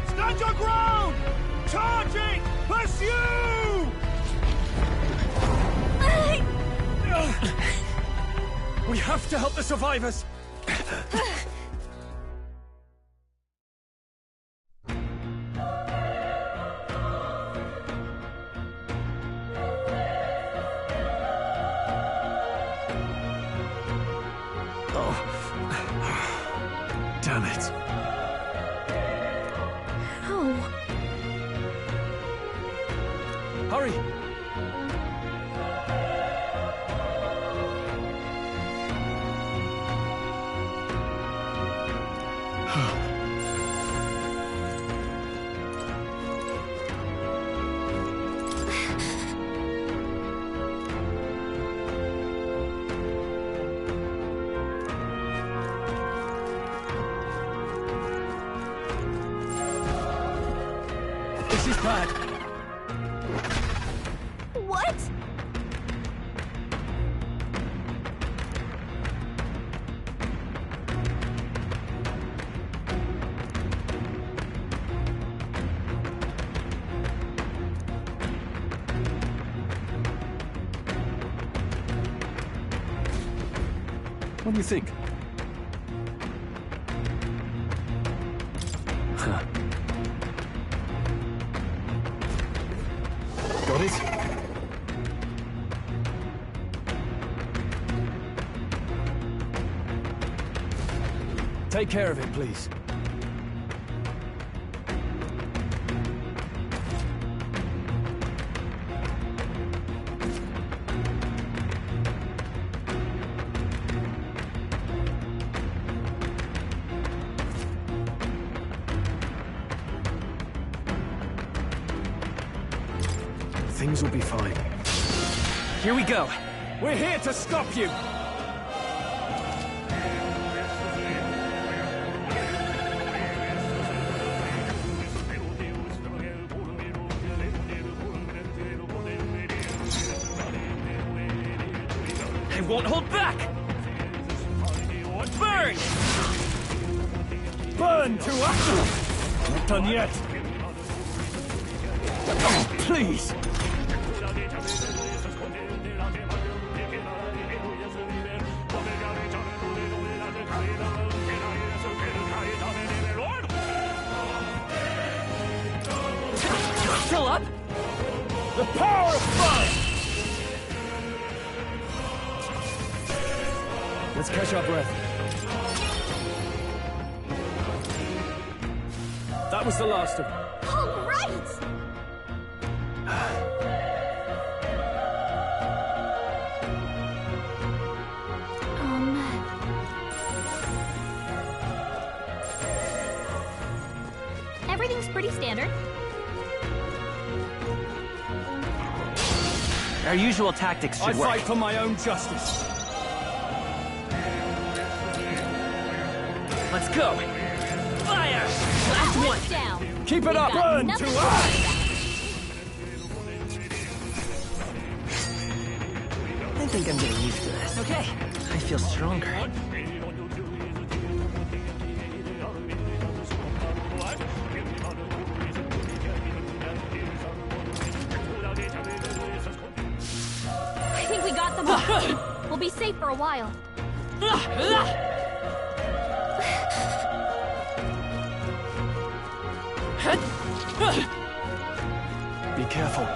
Stand your ground! Charging! Pursue! We have to help the survivors! Damn it. How? Hurry! This is bad. What? What do you think? Huh. Got it? Take care of it, please. Things will be fine. Here we go. We're here to stop you. I won't hold back! Burn! Burn to us! Not done yet. Oh, please! Still up? The power of fire! Let's catch our breath. That was the last of them. All right! Everything's pretty standard. Our usual tactics should work. I fight for my own justice. Let's go! Fire! Last one! Down. Keep it up! Burn to us! I think I'm getting used to this. Okay, I feel stronger. I think we got them all. We'll be safe for a while. Be careful.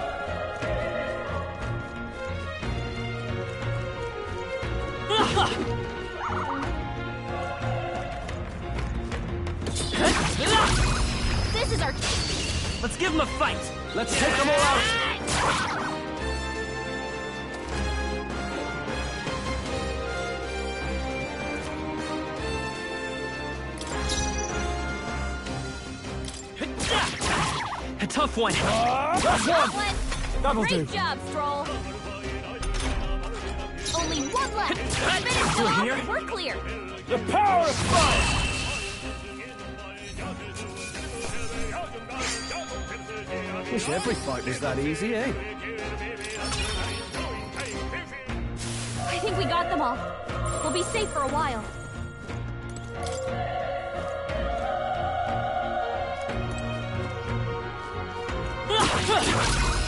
This is our... Let's give them a fight! Let's take them all out! A tough one! That's one! That'll do. Great job, Stroll. Only one left. Finish We're them off. here? We're clear. The power of fire! Wish every fight was that easy, eh? I think we got them all. We'll be safe for a while.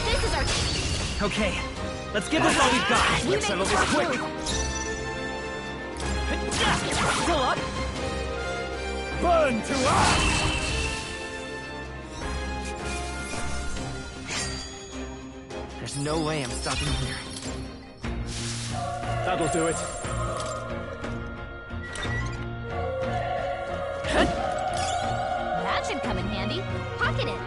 This is our... Okay, let's give this all we've got. Let's settle this quick! Still up? Burn to us! There's no way I'm stopping here. That'll do it. That should come in handy. Pocket it.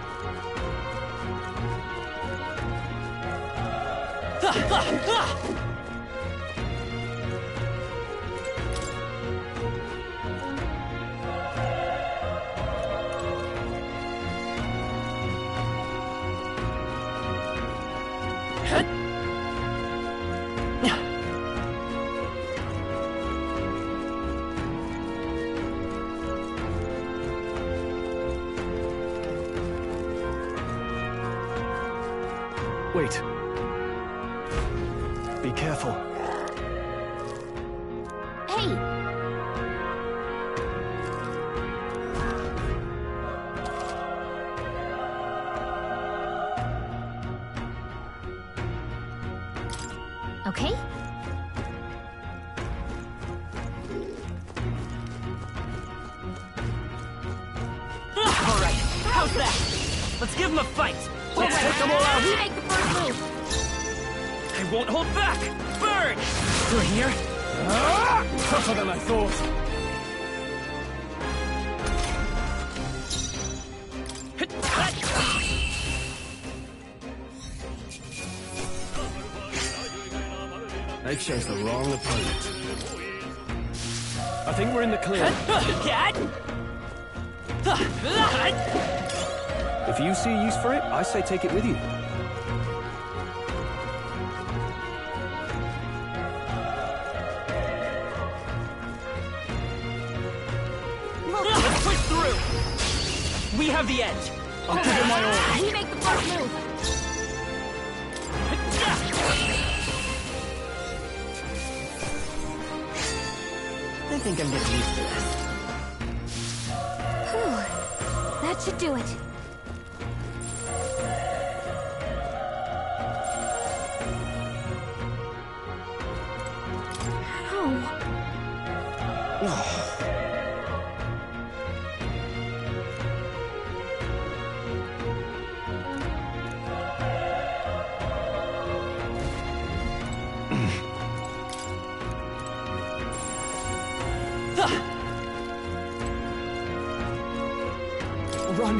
Wait. Be careful. Hey! Okay? All right, how's that? Let's give them a fight! Let's take them all out! You make the first move! I won't hold back! Burn! Through here? Tougher than I thought. They chose the wrong opponent. I think we're in the clear. If you see use for it, I say take it with you. We have the edge. I'll give it my all. We make the first move. I think I'm getting used to this. Whew. That should do it. Run!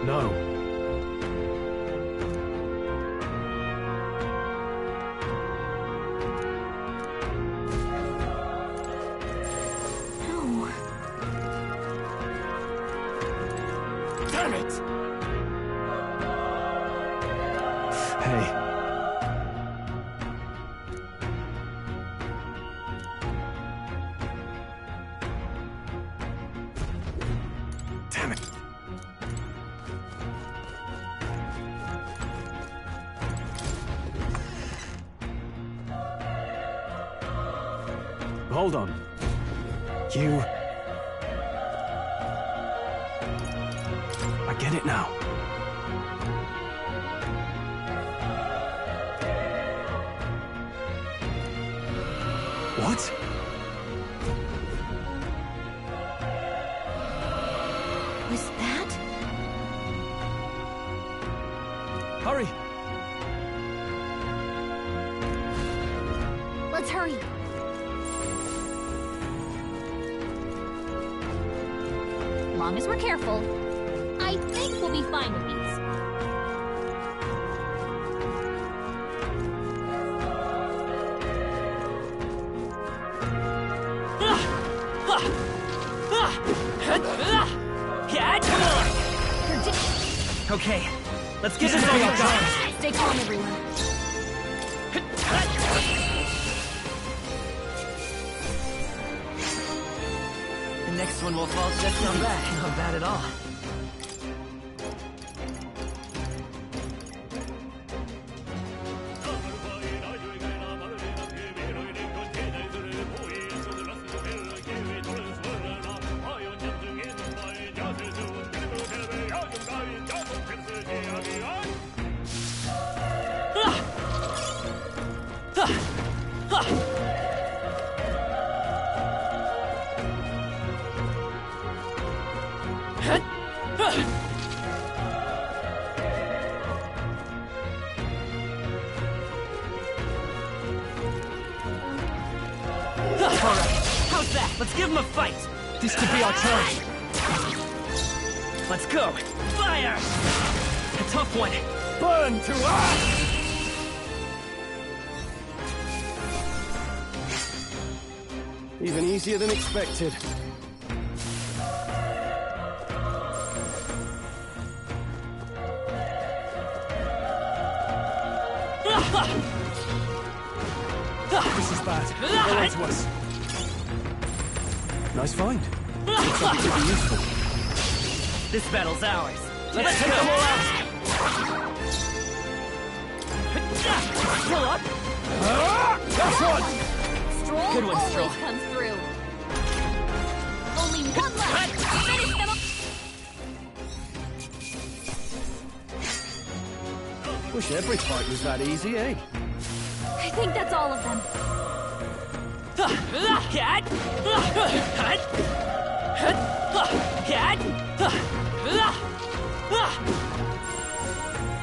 No. No. Damn it! Hey. Damn it. Hold on. You... I get it now. What? Was that? Hurry! Let's hurry. Long as we're careful, I think we'll be fine with these. Okay, let's get this all done. Stay calm, everyone. The next one will fall just not bad. Not bad at all. How's that? Let's give him a fight! This could be our chance! Let's go! Fire! A tough one! Burn to ash! Even easier than expected. This is bad. They're onto us. Nice find. Looks like it could be useful. This battle's ours. Let's take them all out. Pull up. That's one. Stroll Good one, always Stroll. comes through. Only one left. Finish them up. Wish every fight was that easy, eh? I think that's all of them.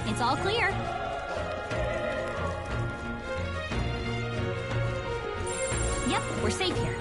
It's all clear. Yep, we're safe here.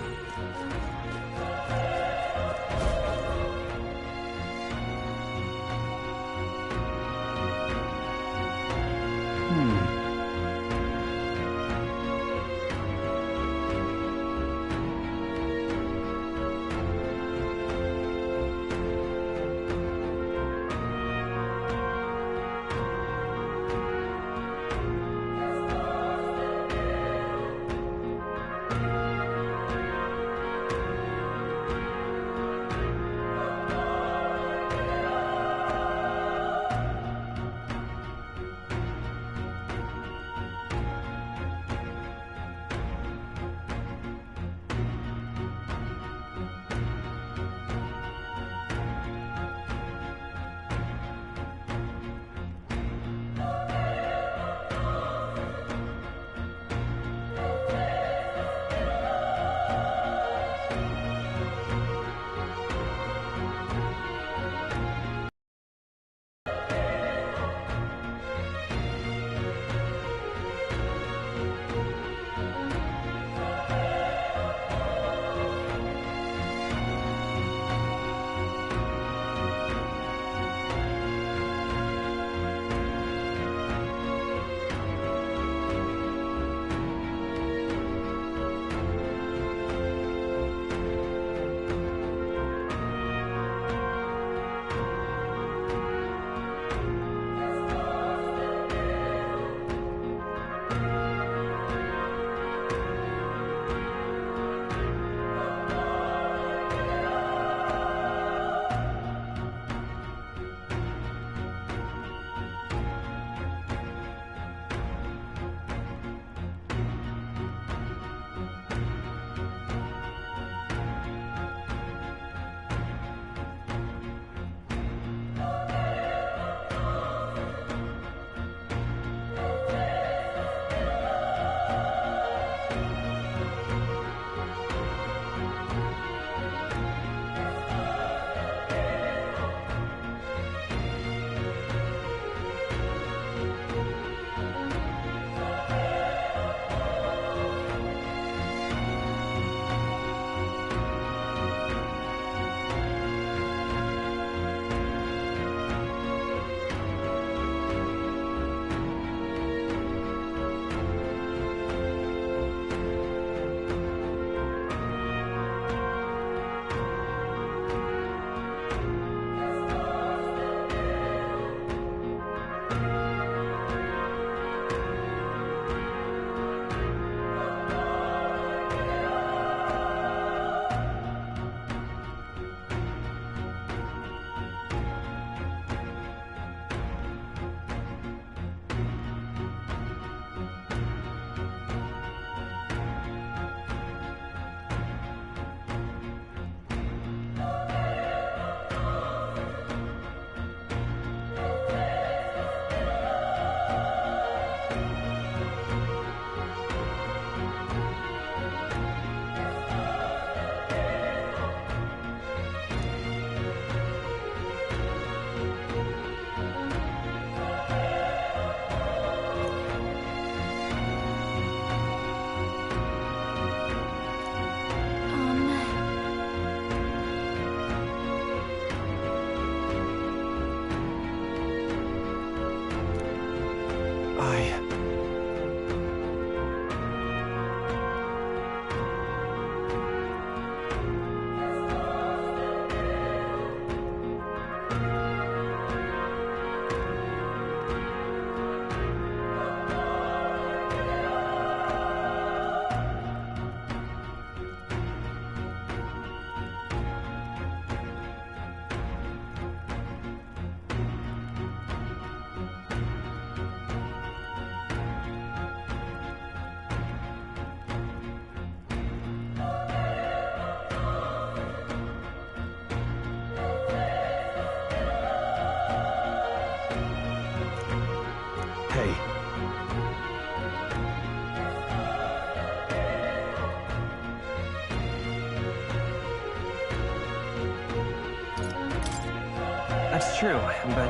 That's true, but...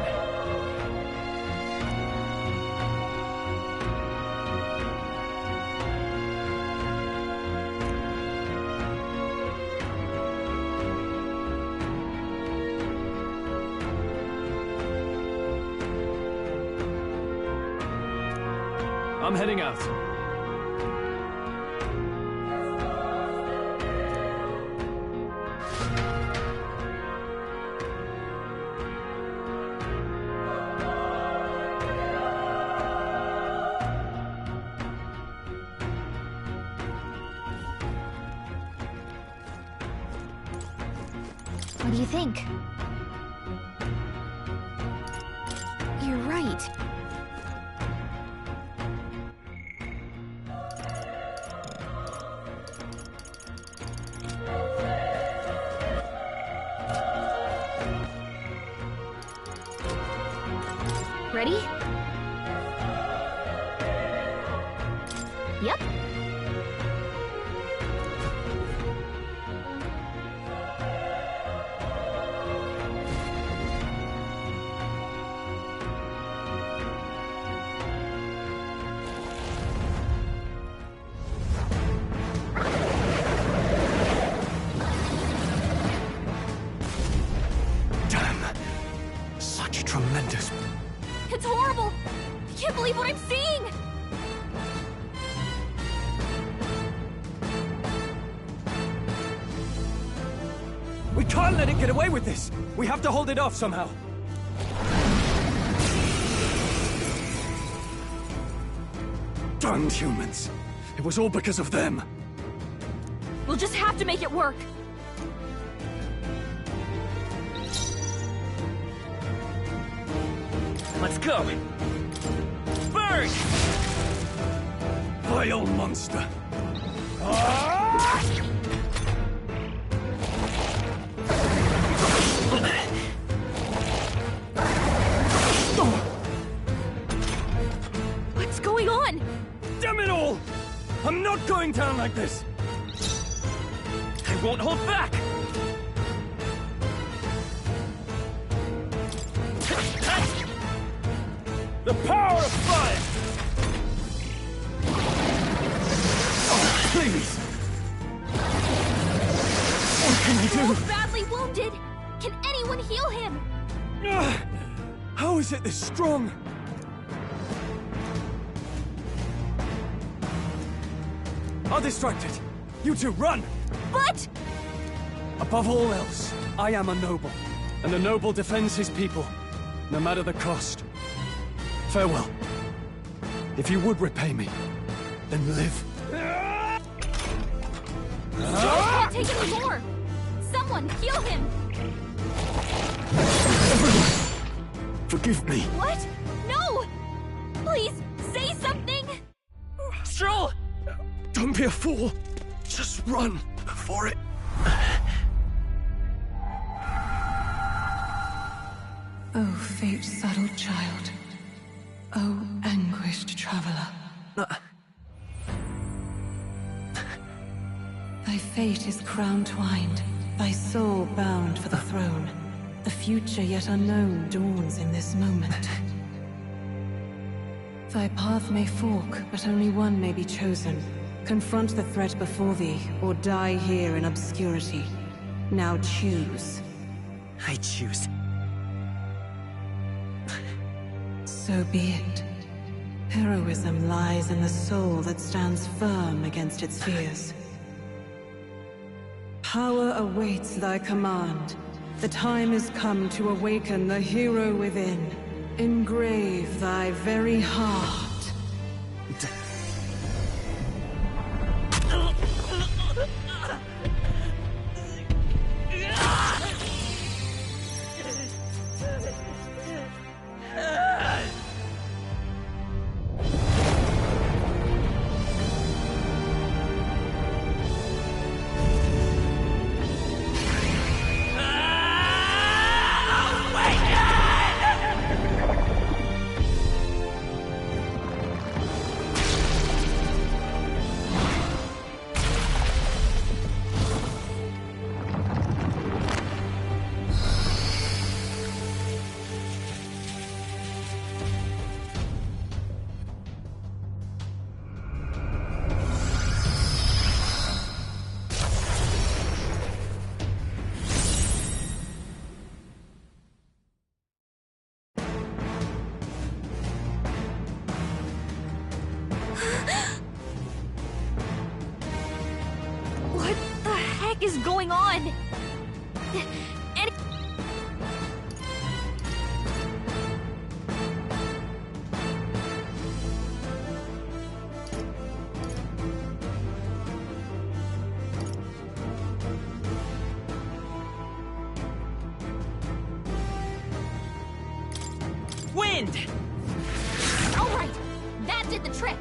I'm heading out. What do you think? You're right. Ready? Yep. Tremendous. It's horrible! I can't believe what I'm seeing! We can't let it get away with this! We have to hold it off somehow! Damned humans! It was all because of them! We'll just have to make it work! Let's go! Burn! Vile monster! What's going on? Damn it all! I'm not going down like this! I won't hold back! The power of fire! Oh, please! What can I do? He's badly wounded! Can anyone heal him? How is it this strong? I'll distract it. You two, run! But... Above all else, I am a noble. And a noble defends his people, no matter the cost. Farewell. If you would repay me, then live. Can't take any more! Someone, heal him! Forgive me. What? No! Please, say something! Stroll! Don't be a fool. Just run for it. Oh, fate-saddled child. Oh, anguished traveler. Thy fate is crown-twined, thy soul bound for the throne. The future yet unknown dawns in this moment. Thy path may fork, but only one may be chosen. Confront the threat before thee, or die here in obscurity. Now choose. I choose. So be it. Heroism lies in the soul that stands firm against its fears. Power awaits thy command. The time is come to awaken the hero within. Engrave thy very heart. Is going on? Wind! All right, that did the trick.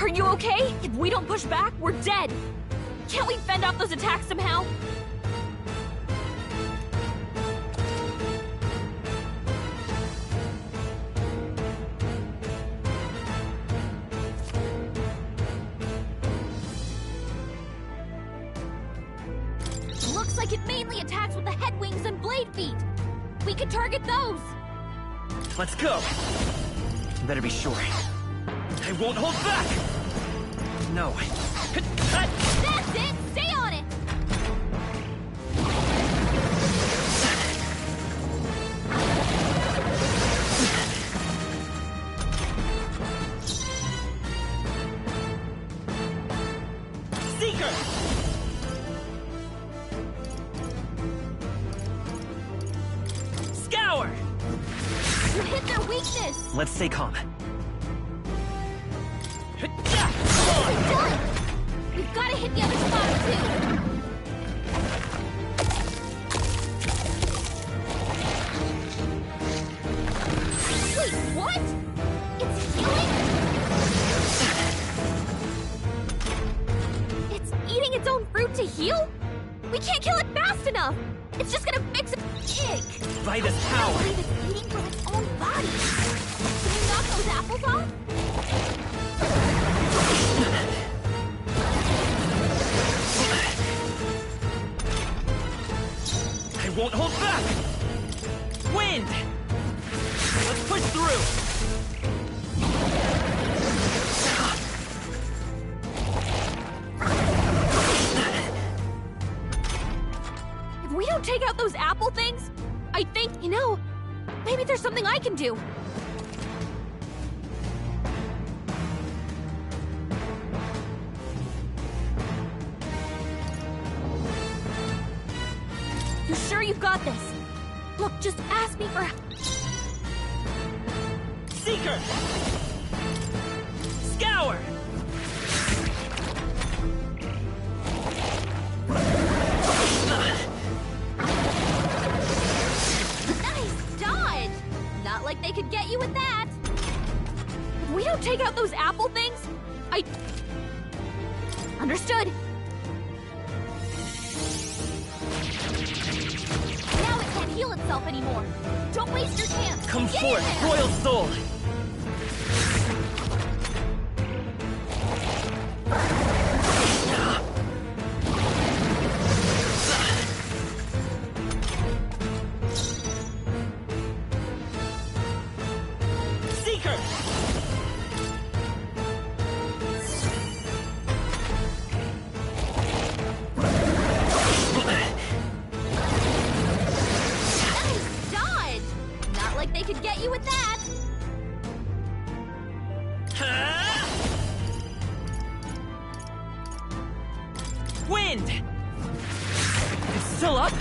Are you okay? If we don't push back, we're dead. Can't we fend off those attacks somehow? Looks like it mainly attacks with the head wings and blade feet. We could target those. Let's go. Better be sure. I won't hold back! No. That's it! Stay on it! Seeker! Scour! You hit their weakness! Let's stay calm. Done! We've got to hit the other spot, too! Wait, what? It's healing? It's eating its own fruit to heal? We can't kill it fast enough! It's just gonna fix its ick! By this power! I believe it's eating from its own body! Can you knock those apples off? I won't hold back! Wind! Let's push through! If we don't take out those apple things, I think, maybe there's something I can do. You sure you've got this? Look, just ask me for... Seeker! Scour! Nice dodge! Not like they could get you with that. If we don't take out those apple things, Understood. Now it can't heal itself anymore. Don't waste your chance. Come Get forth, in there. Royal Soul! could get you with that! Wind! It's still up?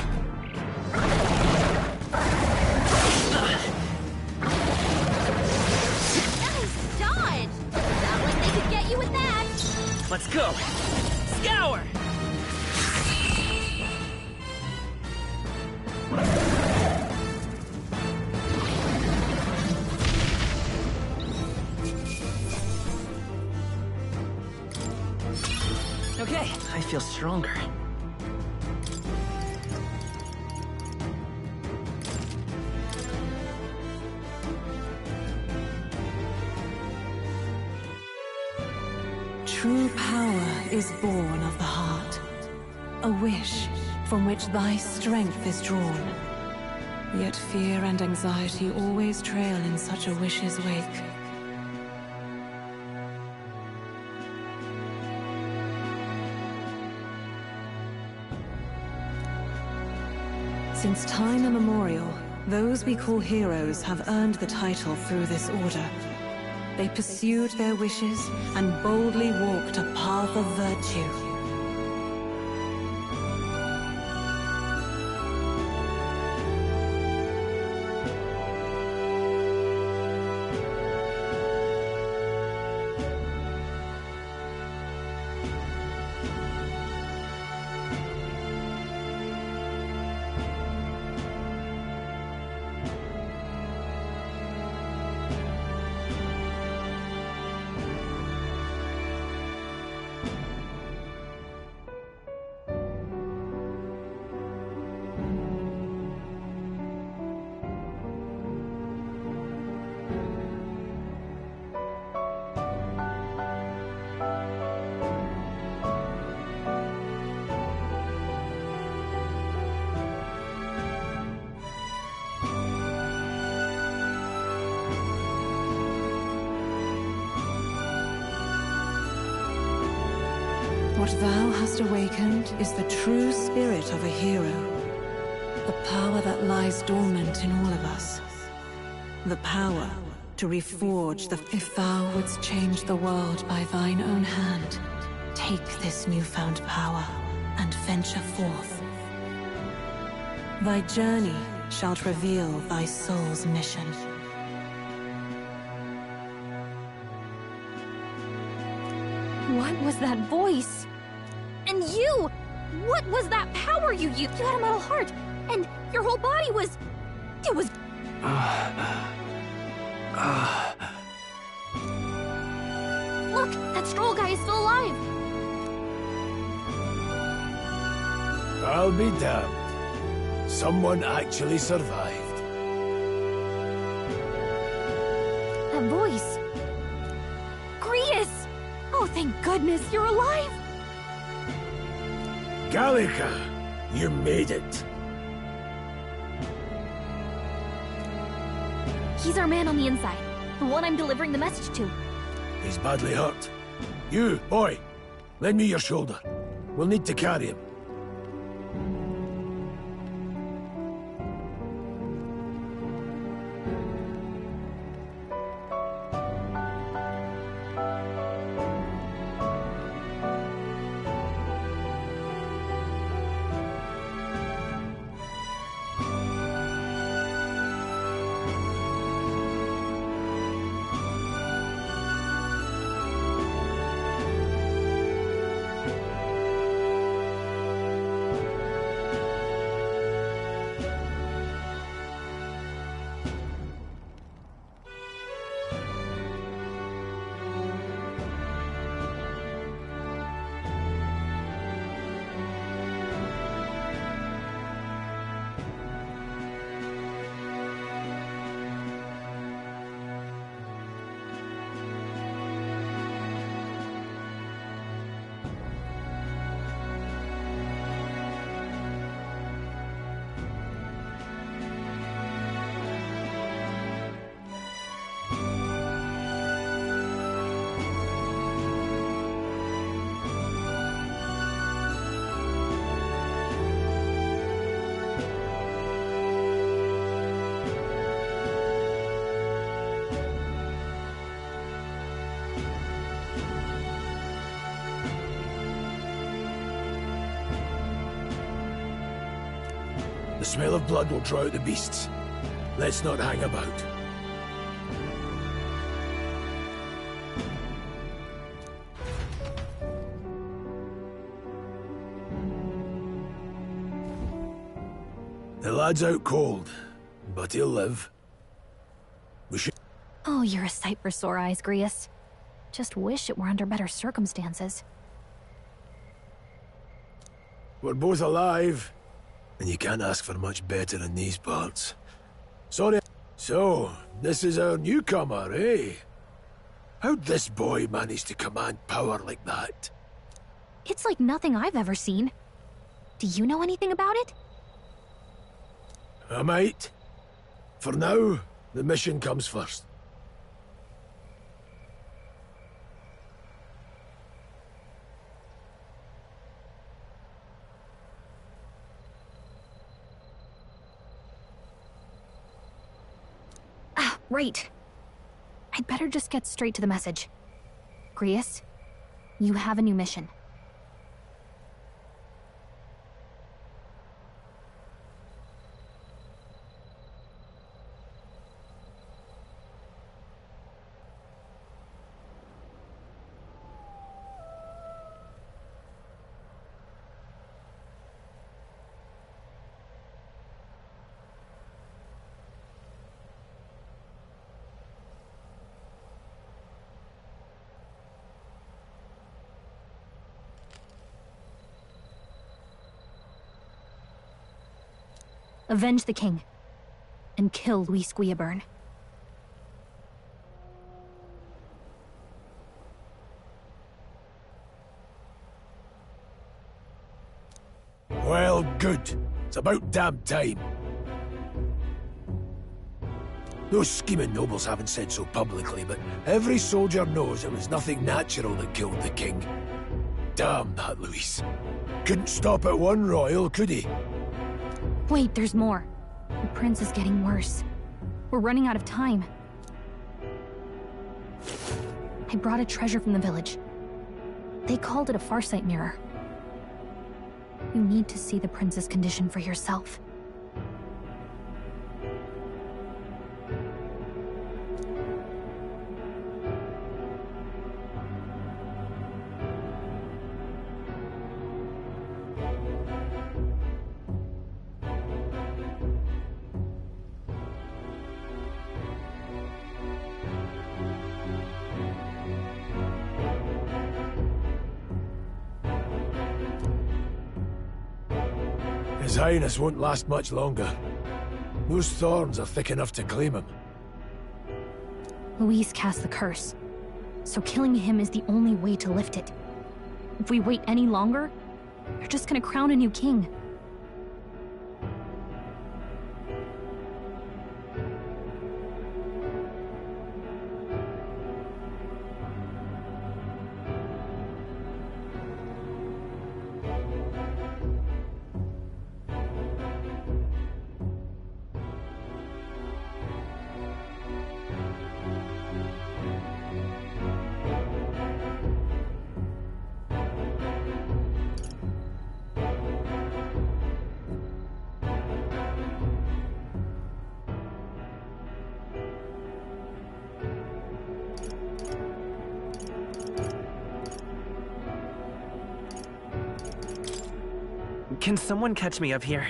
Nice dodge! Sound like they could get you with that! Let's go! Scour! Okay, I feel stronger. True power is born of the heart, a wish from which thy strength is drawn. Yet fear and anxiety always trail in such a wish's wake. Since time immemorial, those we call heroes have earned the title through this order. They pursued their wishes and boldly walked a path of virtue. What thou hast awakened is the true spirit of a hero. The power that lies dormant in all of us. The power to reforge the... If thou wouldst change the world by thine own hand, take this newfound power and venture forth. Thy journey shalt reveal thy soul's mission. What was that voice? And you! What was that power you used? You had a metal heart, and your whole body was... It was... Look, that Stroll guy is still alive! I'll be damned. Someone actually survived. That voice... Grius! Oh, thank goodness you're alive! Gallica, you made it. He's our man on the inside. The one I'm delivering the message to. He's badly hurt. You, boy, lend me your shoulder. We'll need to carry him. smell of blood will draw out the beasts. Let's not hang about. The lad's out cold, but he'll live. We should... Oh, you're a sight for sore eyes, Grius. Just wish it were under better circumstances. We're both alive, and you can't ask for much better in these parts. Sorry. So, this is our newcomer, eh? How'd this boy manage to command power like that? It's like nothing I've ever seen. Do you know anything about it? I might. For now, the mission comes first. Right. I'd better just get straight to the message. Grius, you have a new mission. Avenge the king, and kill Luis Guillaburn. Well, good. It's about damn time. Those scheming nobles haven't said so publicly, but every soldier knows it was nothing natural that killed the king. Damn that Luis. Couldn't stop at one royal, could he? Wait, there's more. The prince is getting worse. We're running out of time. I brought a treasure from the village. They called it a farsight mirror. You need to see the prince's condition for yourself. His Highness won't last much longer. Those thorns are thick enough to claim him. Luis cast the curse, so killing him is the only way to lift it. If we wait any longer, they're just gonna crown a new king. Can someone catch me up here?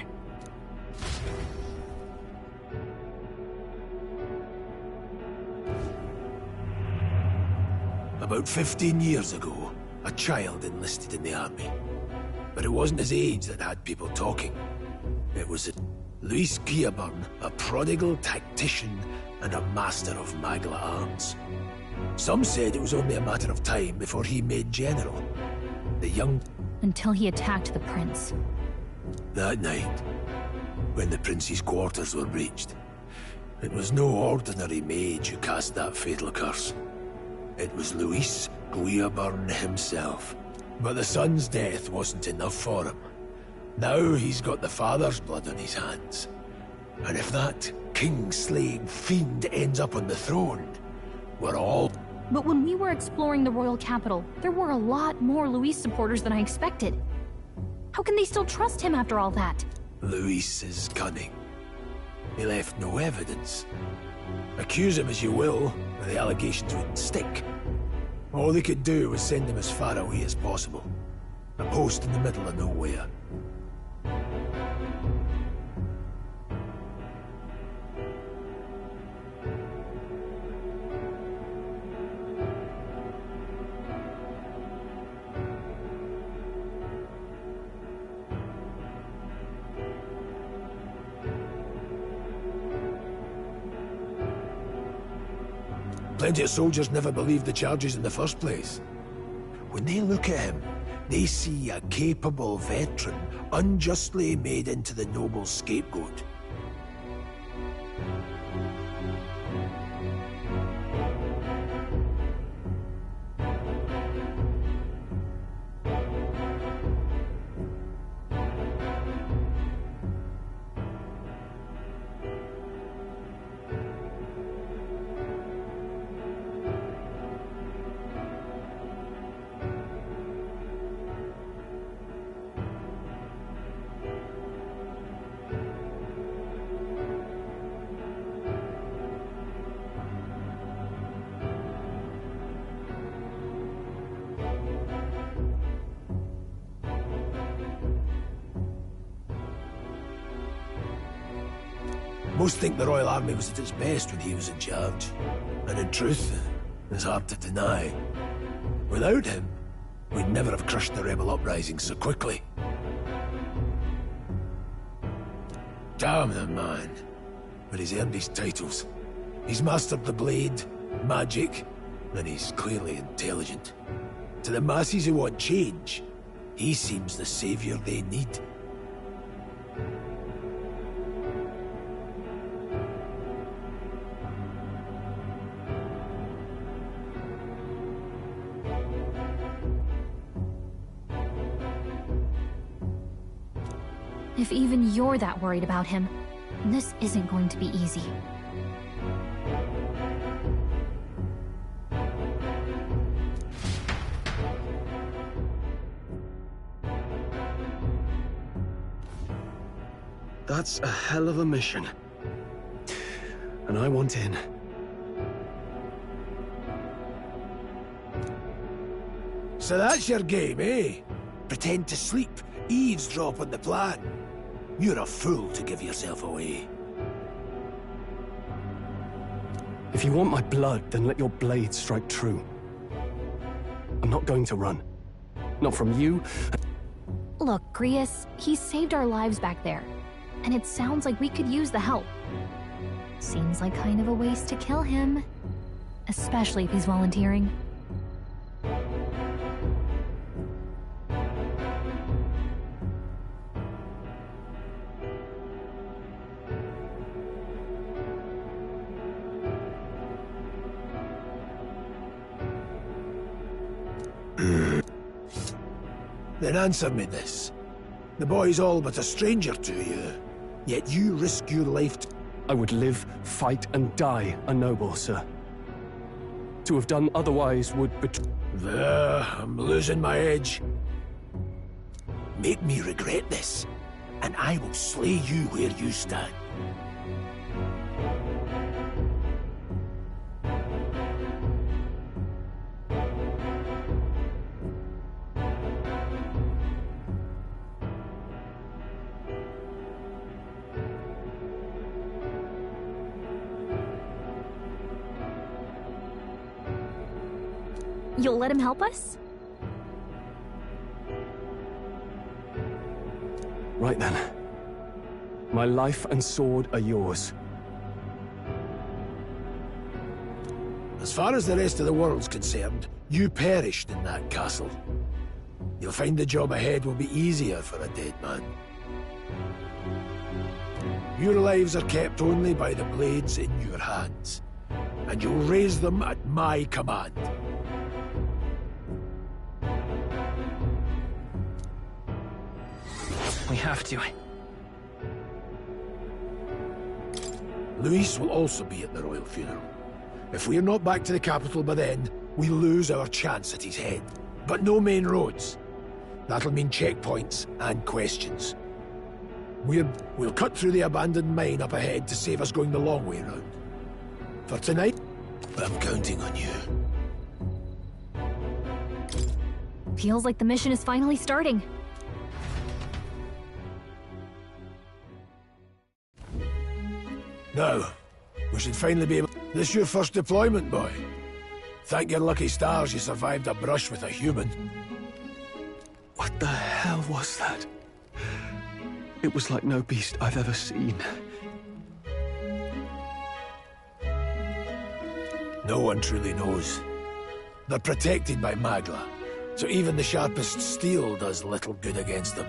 About 15 years ago, a child enlisted in the army. But it wasn't his age that had people talking. It was Luis Guillaburn, a prodigal tactician and a master of Magla arts. Some said it was only a matter of time before he made general. The young... Until he attacked the prince. That night, when the prince's quarters were breached, it was no ordinary mage who cast that fatal curse. It was Luis Guillaburn himself. But the son's death wasn't enough for him. Now he's got the father's blood on his hands. And if that king-slaying fiend ends up on the throne, we're all... But when we were exploring the royal capital, there were a lot more Luis supporters than I expected. How can they still trust him after all that? Luis is cunning. He left no evidence. Accuse him as you will, the allegations wouldn't stick. All they could do was send him as far away as possible. A post in the middle of nowhere. Plenty of soldiers never believed the charges in the first place. When they look at him, they see a capable veteran unjustly made into the noble scapegoat. Most think the Royal Army was at its best when he was in charge. And in truth, it's hard to deny. Without him, we'd never have crushed the rebel uprising so quickly. Damn the man. But he's earned his titles. He's mastered the blade, magic, and he's clearly intelligent. To the masses who want change, he seems the savior they need. If even you're that worried about him, this isn't going to be easy. That's a hell of a mission. And I want in. So that's your game, eh? Pretend to sleep, eavesdrop on the plan. You're a fool to give yourself away. If you want my blood, then let your blade strike true. I'm not going to run. Not from you. Look, Grius, he saved our lives back there. And it sounds like we could use the help. Seems like kind of a waste to kill him. Especially if he's volunteering. Then answer me this. The boy's all but a stranger to you, yet you risk your life to... I would live, fight, and die a noble, sir. To have done otherwise would betray... There, I'm losing my edge. Make me regret this, and I will slay you where you stand. You'll let him help us? Right then. My life and sword are yours. As far as the rest of the world's concerned, you perished in that castle. You'll find the job ahead will be easier for a dead man. Your lives are kept only by the blades in your hands, and you'll raise them at my command. We have to. Luis will also be at the royal funeral. If we're not back to the capital by then, we lose our chance at his head. But no main roads. That'll mean checkpoints and questions. We'll cut through the abandoned mine up ahead to save us going the long way round. For tonight, I'm counting on you. Feels like the mission is finally starting. Now, we should finally be able... This your first deployment, boy? Thank your lucky stars you survived a brush with a human. What the hell was that? It was like no beast I've ever seen. No one truly knows. They're protected by Magla, so even the sharpest steel does little good against them.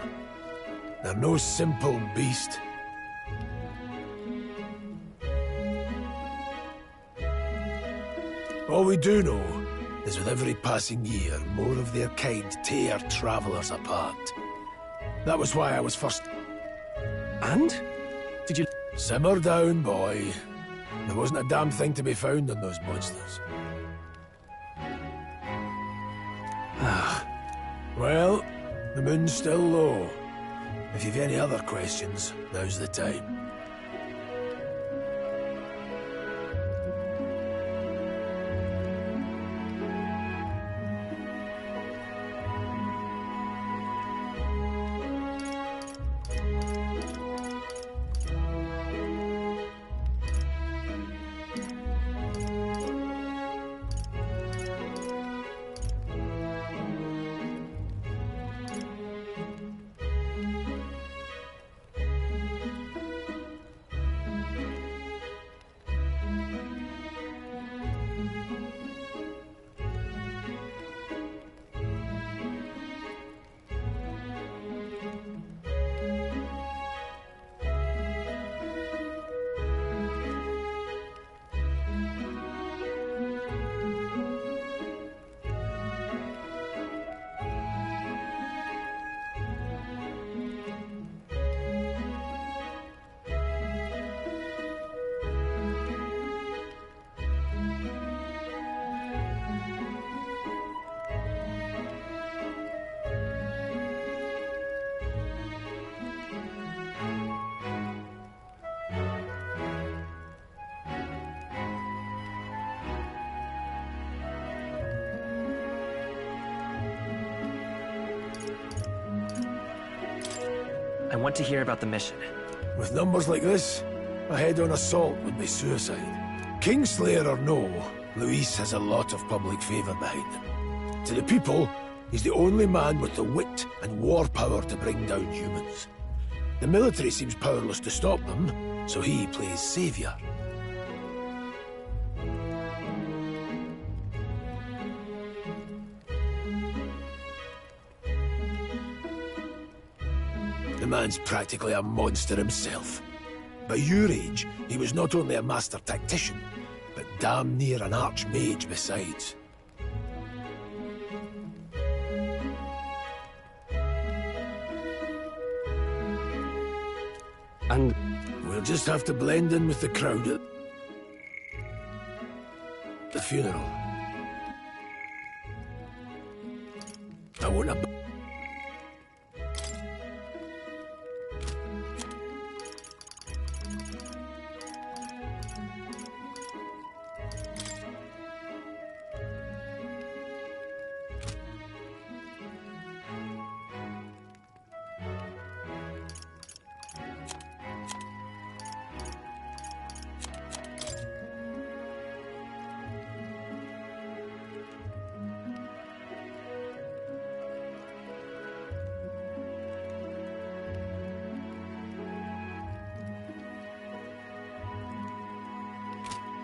They're no simple beast. All we do know is with every passing year, more of their kind tear travelers apart. That was why I was first... And? Did you... Simmer down, boy. There wasn't a damn thing to be found on those monsters. Well, the moon's still low. If you've any other questions, now's the time. I want to hear about the mission. With numbers like this, a head-on assault would be suicide. Kingslayer or no, Luis has a lot of public favour behind him. To the people, he's the only man with the wit and war power to bring down humans. The military seems powerless to stop them, so he plays saviour. The man's practically a monster himself. By your age, he was not only a master tactician, but damn near an archmage besides. And we'll just have to blend in with the crowd at the funeral. I won't have...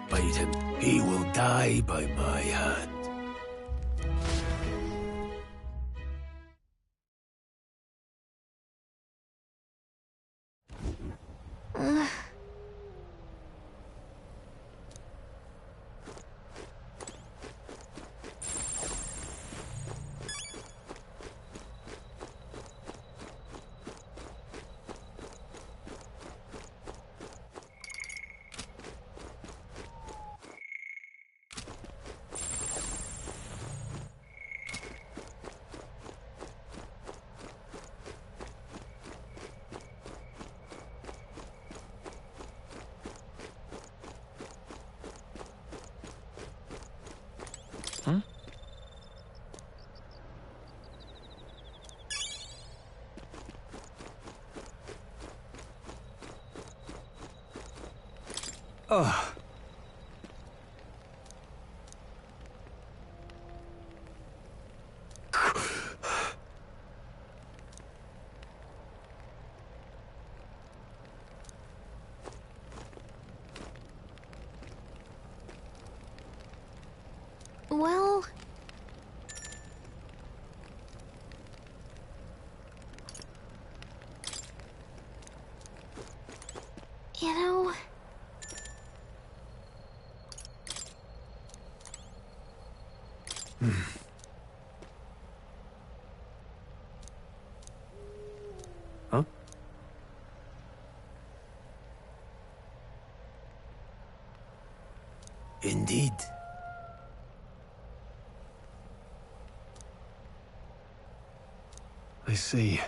Fight him. He will die by my hand. Hmm? Oh. Well... You know... Huh? Indeed. I see.